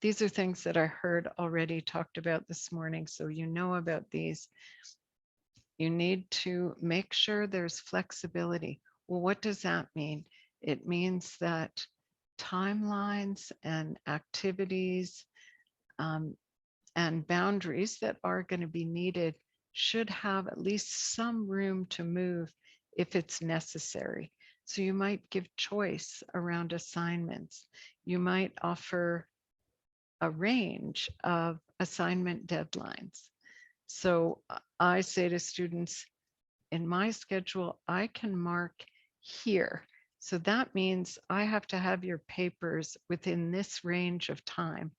These are things that I heard already talked about this morning, so you know about these. You need to make sure there's flexibility. Well, what does that mean? It means that timelines and activities and boundaries that are going to be needed should have at least some room to move if it's necessary. So you might give choice around assignments. You might offer a range of assignment deadlines. So I say to students, in my schedule, I can mark here. So that means I have to have your papers within this range of time.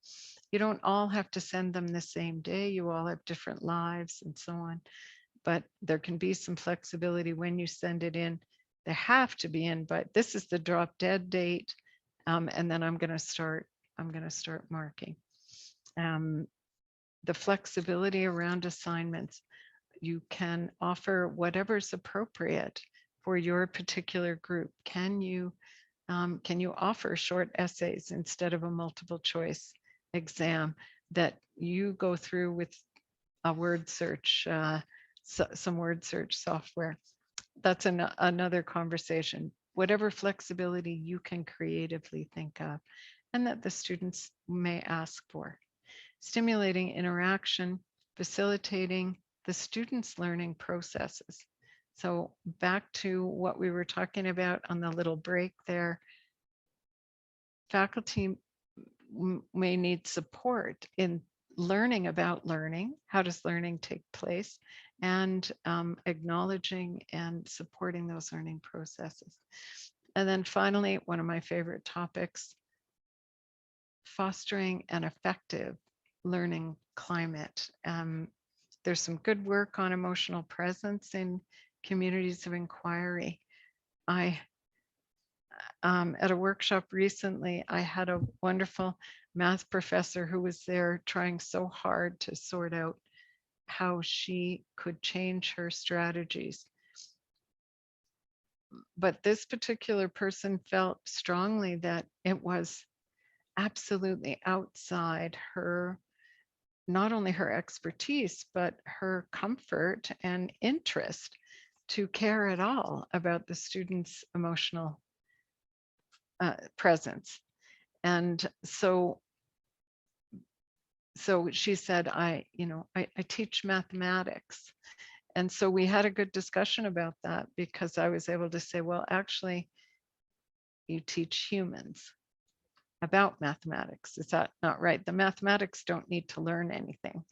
You don't all have to send them the same day. You all have different lives and so on. But there can be some flexibility when you send it in. They have to be in, but this is the drop dead date. And then I'm going to start marking. The flexibility around assignments. You can offer whatever's appropriate for your particular group. Can you offer short essays instead of a multiple choice exam that you go through with a word search, some word search software? That's another conversation. Whatever flexibility you can creatively think of and that the students may ask for. Stimulating interaction, facilitating the students' learning processes. So back to what we were talking about on the little break there, faculty may need support in learning about learning. How does learning take place? And acknowledging and supporting those learning processes. And then finally, one of my favorite topics, fostering an effective learning climate. There's some good work on emotional presence in communities of inquiry. At a workshop recently, I had a wonderful math professor who was there trying so hard to sort out how she could change her strategies. But this particular person felt strongly that it was absolutely outside her, not only her expertise, but her comfort and interest to care at all about the student's emotional presence. And so she said, I teach mathematics. And so we had a good discussion about that, because I was able to say, well, actually, you teach humans about mathematics. Is that not right? The mathematics don't need to learn anything.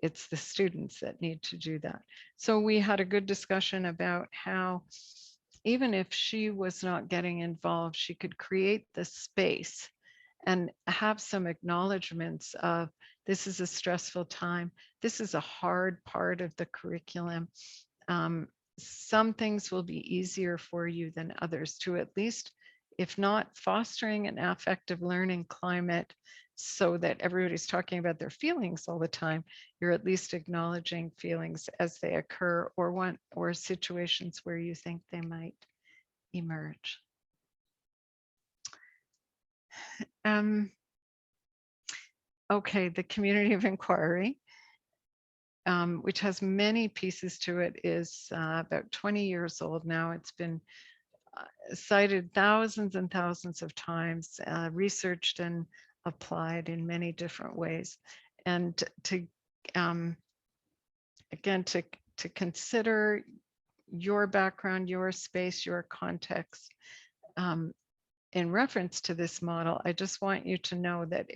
It's the students that need to do that. So we had a good discussion about how, even if she was not getting involved, she could create the space and have some acknowledgements of, this is a stressful time. This is a hard part of the curriculum. Some things will be easier for you than others, to at least, if not fostering an affective learning climate so that everybody's talking about their feelings all the time, you're at least acknowledging feelings as they occur, or situations where you think they might emerge. Okay, the community of inquiry, which has many pieces to it, is about 20 years old now. It's been cited thousands and thousands of times, researched and applied in many different ways. And again, to consider your background, your space, your context. In reference to this model, I just want you to know that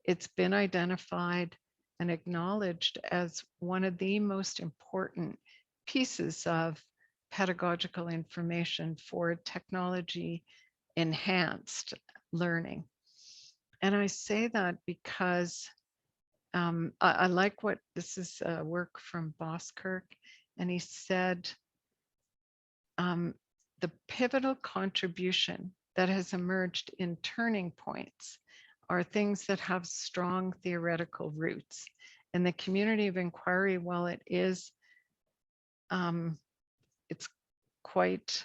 it's been identified and acknowledged as one of the most important pieces of pedagogical information for technology enhanced learning. And I say that because I like what, this is work from Boskirk, and he said, the pivotal contribution that has emerged in turning points are things that have strong theoretical roots. And the community of inquiry, while it is quite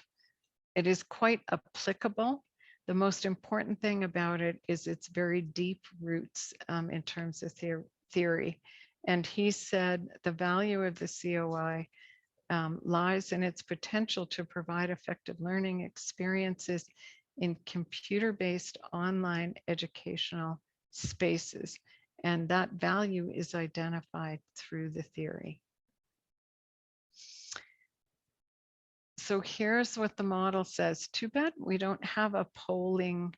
applicable, the most important thing about it is its very deep roots in terms of theory. And he said the value of the COI lies in its potential to provide effective learning experiences in computer-based online educational spaces. And that value is identified through the theory. So here's what the model says. Too bad we don't have a polling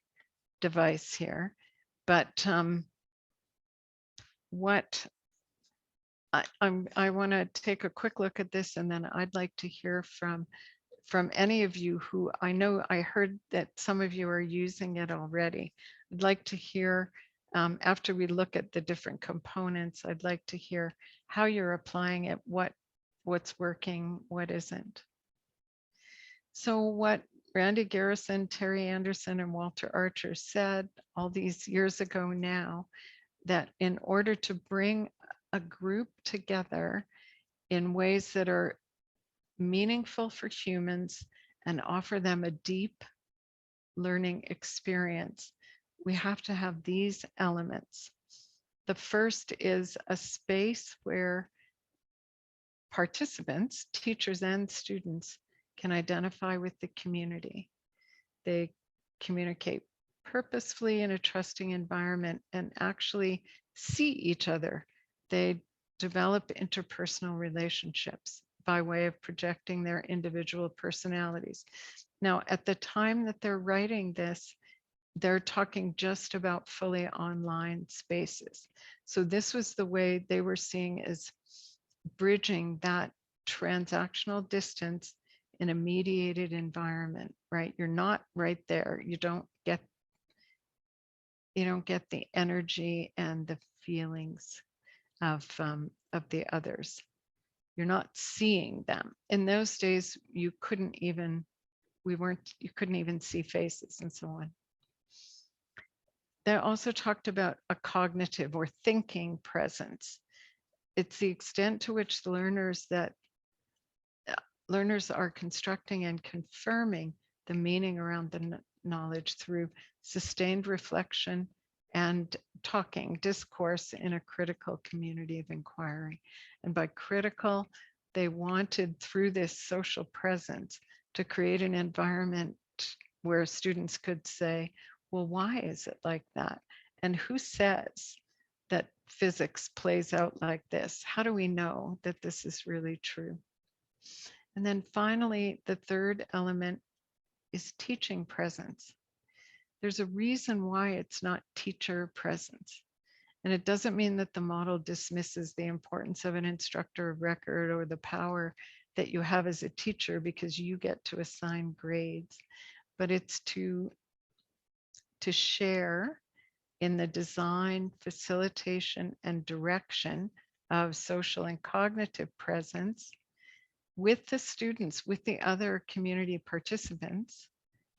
device here, but I want to take a quick look at this, and then I'd like to hear from from any of you who I know I heard that some of you are using it already. I'd like to hear, after we look at the different components, I'd like to hear how you're applying it, what's working, what isn't. So what Randy Garrison, Terry Anderson, and Walter Archer said all these years ago now, that in order to bring a group together in ways that are meaningful for humans and offer them a deep learning experience, we have to have these elements. The first is a space where participants, teachers and students, can identify with the community. They communicate purposefully in a trusting environment and actually see each other. They develop interpersonal relationships by way of projecting their individual personalities. Now, at the time that they're writing this, they're talking just about fully online spaces. So this was the way they were seeing as bridging that transactional distance in a mediated environment, right? You're not right there. You don't get the energy and the feelings of the others. You're not seeing them. In those days, you couldn't even see faces and so on. They also talked about a cognitive or thinking presence. It's the extent to which the learners are constructing and confirming the meaning around the knowledge through sustained reflection and talking, discourse in a critical community of inquiry. And by critical, they wanted through this social presence to create an environment where students could say, well, why is it like that? And who says that physics plays out like this? How do we know that this is really true? And then finally, the third element is teaching presence. There's a reason why it's not teacher presence. And it doesn't mean that the model dismisses the importance of an instructor of record or the power that you have as a teacher because you get to assign grades, but it's to share in the design, facilitation, and direction of social and cognitive presence with the students, with the other community participants,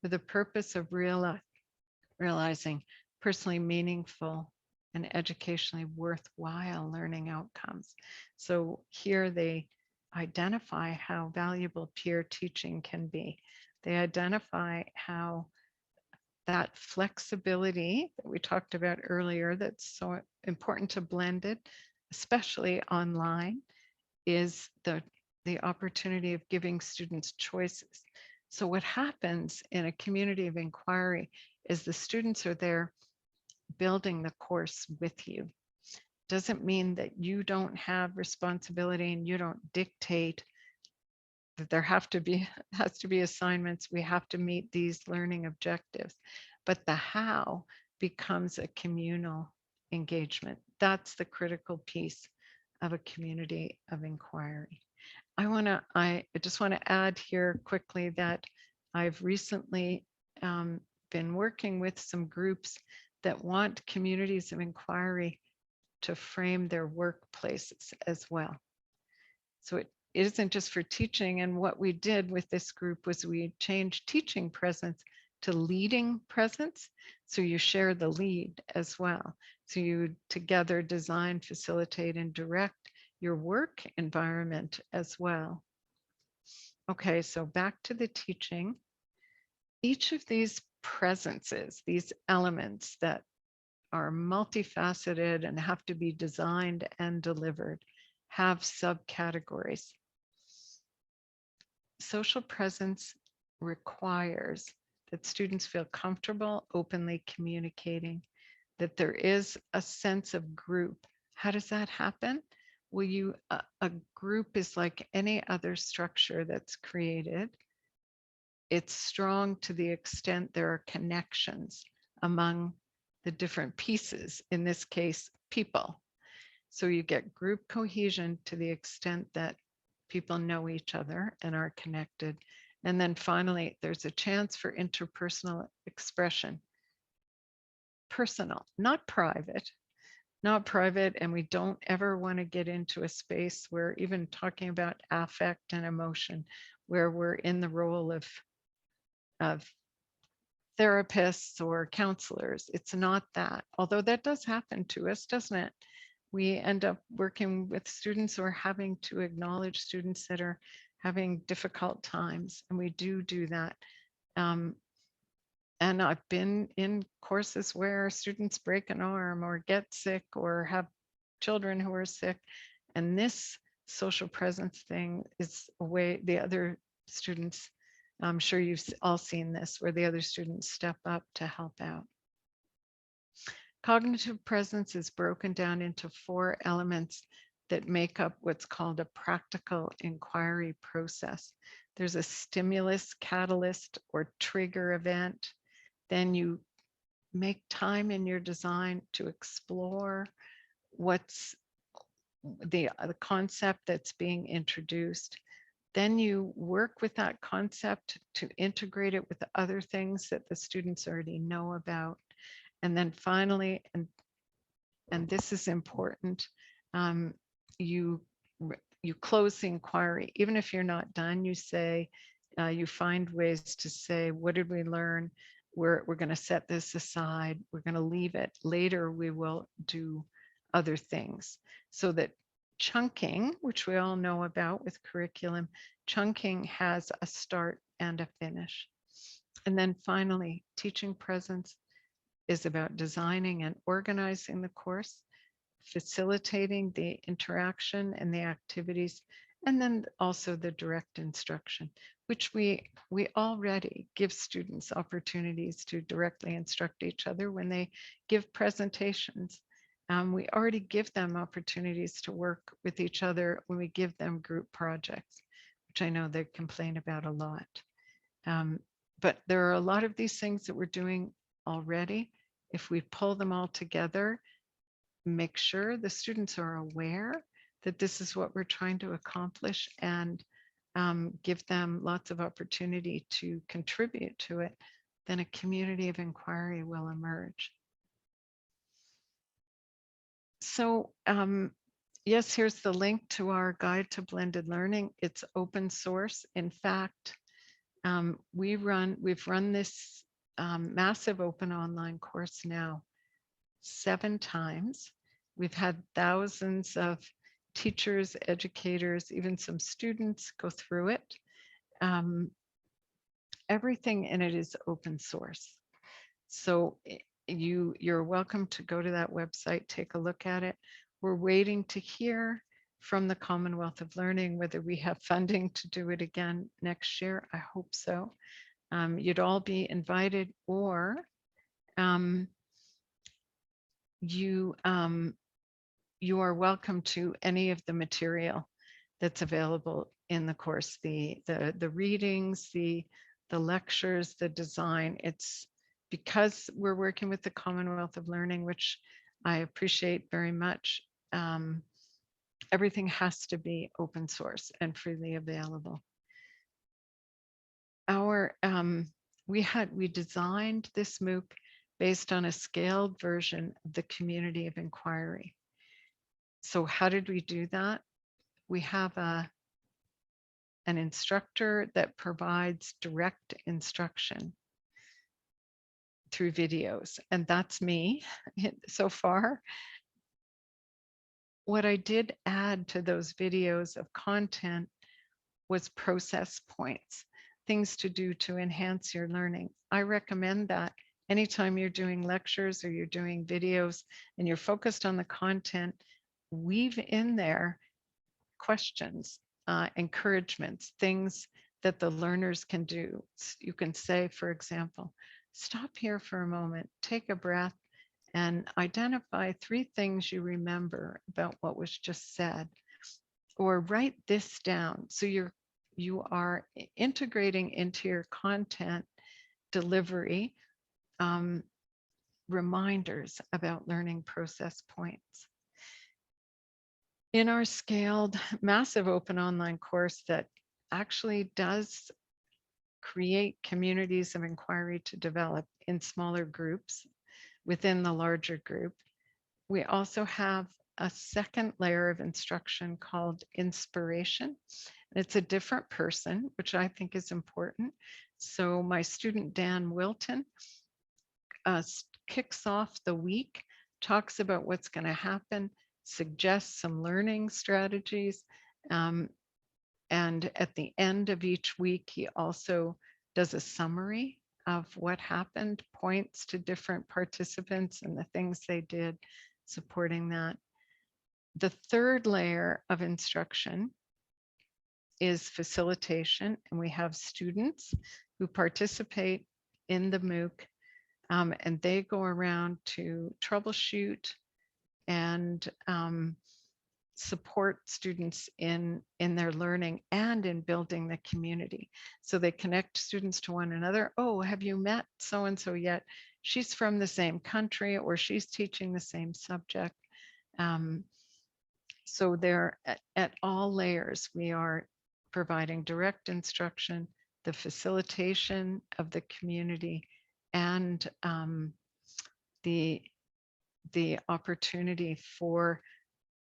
for the purpose of realizing personally meaningful and educationally worthwhile learning outcomes. So here they identify how valuable peer teaching can be. They identify how that flexibility that we talked about earlier, that's so important to blend it, especially online, is the opportunity of giving students choices. So what happens in a community of inquiry is the students are there building the course with you. Doesn't mean that you don't have responsibility and you don't dictate that there has to be assignments. We have to meet these learning objectives, but the how becomes a communal engagement. That's the critical piece of a community of inquiry. I just want to add here quickly that I've recently been working with some groups that want communities of inquiry to frame their workplaces as well. So it isn't just for teaching. And what we did with this group was we changed teaching presence to leading presence. So you share the lead as well. So you together design, facilitate, and direct your work environment as well. Okay, so back to the teaching. Each of these presences, these elements that are multifaceted and have to be designed and delivered, have subcategories. Social presence requires that students feel comfortable openly communicating, that there is a sense of group. How does that happen? Well, a group is like any other structure that's created. It's strong to the extent there are connections among the different pieces, in this case, people. So you get group cohesion to the extent that people know each other and are connected. And then finally, there's a chance for interpersonal expression. Personal, not private, not private. And we don't ever want to get into a space where even talking about affect and emotion, where we're in the role of therapists or counselors. It's not that, although that does happen to us, doesn't it? We end up working with students who are having to acknowledge students that are having difficult times, and we do that. And I've been in courses where students break an arm or get sick or have children who are sick. And this social presence thing is a way the other students, I'm sure you've all seen this, where the other students step up to help out. Cognitive presence is broken down into 4 elements that make up what's called a practical inquiry process. There's a stimulus, catalyst, or trigger event. Then you make time in your design to explore what's the concept that's being introduced. Then you work with that concept to integrate it with other things that the students already know about. And then finally, and this is important, you close the inquiry. Even if you're not done, you say, you find ways to say, what did we learn? We're going to set this aside. We're going to leave it. Later, we will do other things. So that chunking, which we all know about with curriculum, chunking has a start and a finish. And then finally, teaching presence is about designing and organizing the course, facilitating the interaction and the activities, and then also the direct instruction, which we already give students opportunities to directly instruct each other when they give presentations. We already give them opportunities to work with each other when we give them group projects, which I know they complain about a lot. But there are a lot of these things that we're doing already. If we pull them all together, make sure the students are aware that this is what we're trying to accomplish, and give them lots of opportunity to contribute to it, then a community of inquiry will emerge. So yes, here's the link to our guide to blended learning. It's open source. In fact, we've run this massive open online course now 7 times. We've had thousands of teachers, educators, even some students go through it. Everything in it is open source. So you're welcome to go to that website, take a look at it. We're waiting to hear from the Commonwealth of Learning whether we have funding to do it again next year. I hope so. You'd all be invited, or you are welcome to any of the material that's available in the course, the readings, the lectures, the design. It's because we're working with the Commonwealth of Learning, which I appreciate very much. Everything has to be open source and freely available. We designed this MOOC based on a scaled version of the community of inquiry. So how did we do that? We have an instructor that provides direct instruction through videos, and that's me so far. What I did add to those videos of content was process points, things to do to enhance your learning. I recommend that anytime you're doing lectures or you're doing videos and you're focused on the content, weave in there questions, encouragements, things that the learners can do. You can say, for example, stop here for a moment, take a breath, and identify 3 things you remember about what was just said, or write this down. So you are integrating into your content delivery reminders about learning process points. In our scaled massive open online course that actually does create communities of inquiry to develop in smaller groups within the larger group. We also have a second layer of instruction called inspiration. It's a different person, which I think is important. So my student, Dan Wilton, kicks off the week, talks about what's going to happen, suggests some learning strategies. And at the end of each week, he also does a summary of what happened, points to different participants and the things they did supporting that. The third layer of instruction is facilitation, and we have students who participate in the MOOC, and they go around to troubleshoot and support students in their learning and in building the community. So they connect students to one another. Oh, have you met so-and-so yet? She's from the same country, or she's teaching the same subject. So they're at all layers. We are providing direct instruction, the facilitation of the community, and the opportunity for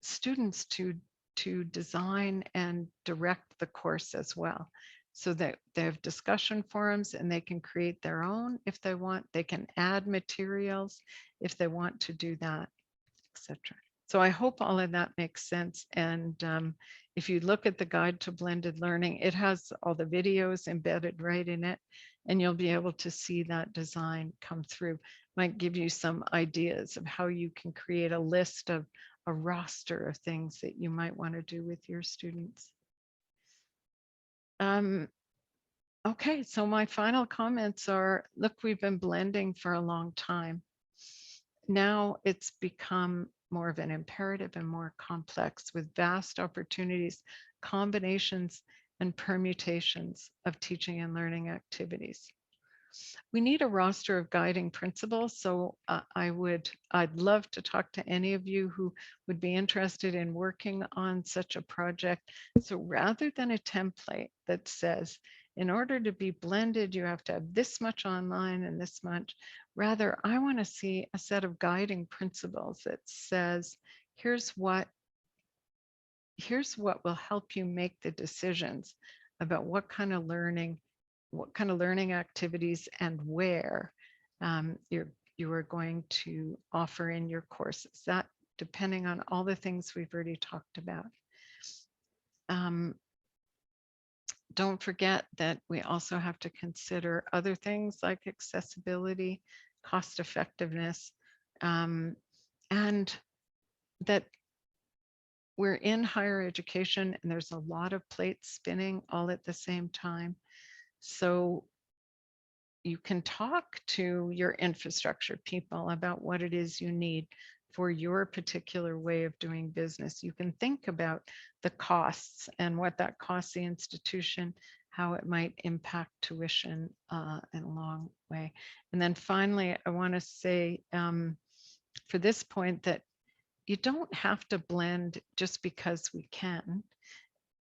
students to design and direct the course as well, so that they have discussion forums and they can create their own if they want. They can add materials if they want to do that, etc. So I hope all of that makes sense. And if you look at the Guide to Blended Learning, it has all the videos embedded right in it, and you'll be able to see that design come through. Might give you some ideas of how you can create a list of a roster of things that you might want to do with your students. Okay, so my final comments are, look, we've been blending for a long time. Now it's become more of an imperative and more complex, with vast opportunities, combinations, and permutations of teaching and learning activities. We need a roster of guiding principles. So I'd love to talk to any of you who would be interested in working on such a project. So rather than a template that says, in order to be blended, you have to have this much online and this much, rather, I want to see a set of guiding principles that says, here's what will help you make the decisions about what kind of learning activities and where you are going to offer in your courses, that depending on all the things we've already talked about. Don't forget that we also have to consider other things like accessibility, cost effectiveness, and that we're in higher education and there's a lot of plates spinning all at the same time. So you can talk to your infrastructure people about what it is you need for your particular way of doing business. You can think about the costs and what that costs the institution, how it might impact tuition in a long way. And then finally, I want to say for this point that you don't have to blend just because we can.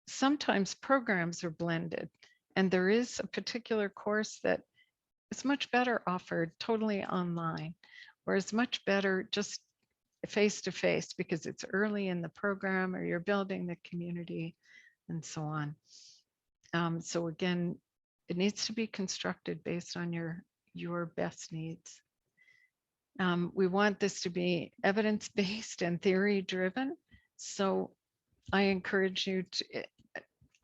Sometimes programs are blended, and there is a particular course that is much better offered totally online, or is much better just face-to-face because it's early in the program, or you're building the community and so on. So again, it needs to be constructed based on your best needs. We want this to be evidence-based and theory-driven. So I encourage you to,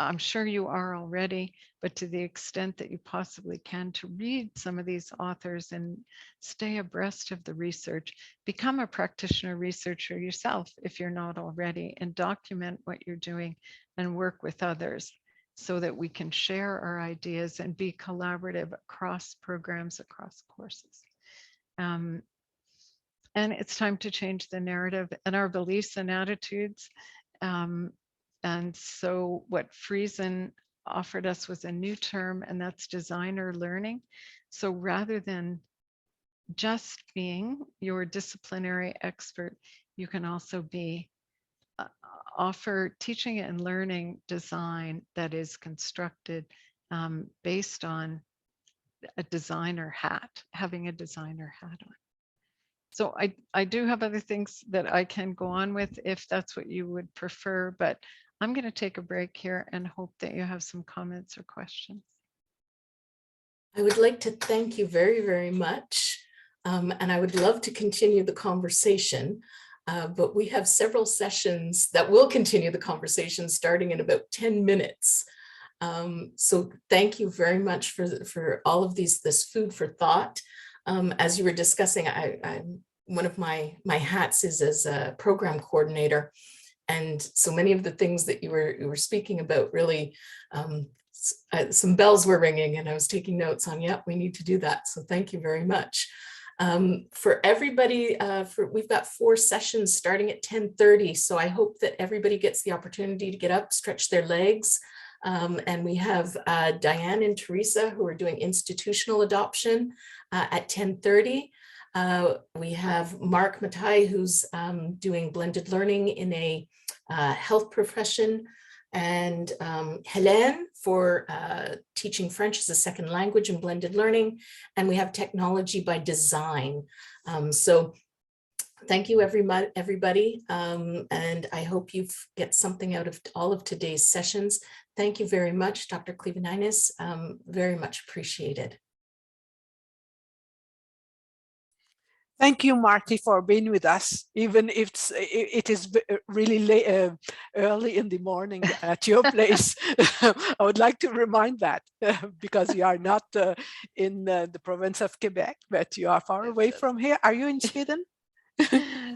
I'm sure you are already, but to the extent that you possibly can, to read some of these authors and stay abreast of the research. Become a practitioner researcher yourself if you're not already, and document what you're doing and work with others so that we can share our ideas and be collaborative across programs, across courses. And it's time to change the narrative and our beliefs and attitudes. And so what Friesen offered us was a new term, and that's designer learning. So rather than just being your disciplinary expert, you can also be offer teaching and learning design that is constructed based on a designer hat, having a designer hat on. So I do have other things that I can go on with if that's what you would prefer, but I'm going to take a break here and hope that you have some comments or questions. I would like to thank you very, very much. And I would love to continue the conversation, but we have several sessions that will continue the conversation starting in about 10 minutes. So thank you very much for all of this food for thought. As you were discussing, I'm one of my hats is as a program coordinator. And so many of the things that you were speaking about really, some bells were ringing and I was taking notes on, yeah, we need to do that. So thank you very much. For everybody, we've got 4 sessions starting at 10:30. So I hope that everybody gets the opportunity to get up, stretch their legs. And we have Diane and Teresa who are doing institutional adoption at 10:30. We have Mark Matai who's doing blended learning in a health profession, and Helene for teaching French as a second language and blended learning. And we have technology by design. So thank you everybody. And I hope you get something out of all of today's sessions. Thank you very much, Dr. Kliveninis. Very much appreciated. Thank you, Marty, for being with us, even if it is really late, early in the morning at your place. I would like to remind that because you are not in the province of Quebec, but you are far away from here. Are you in Sweden?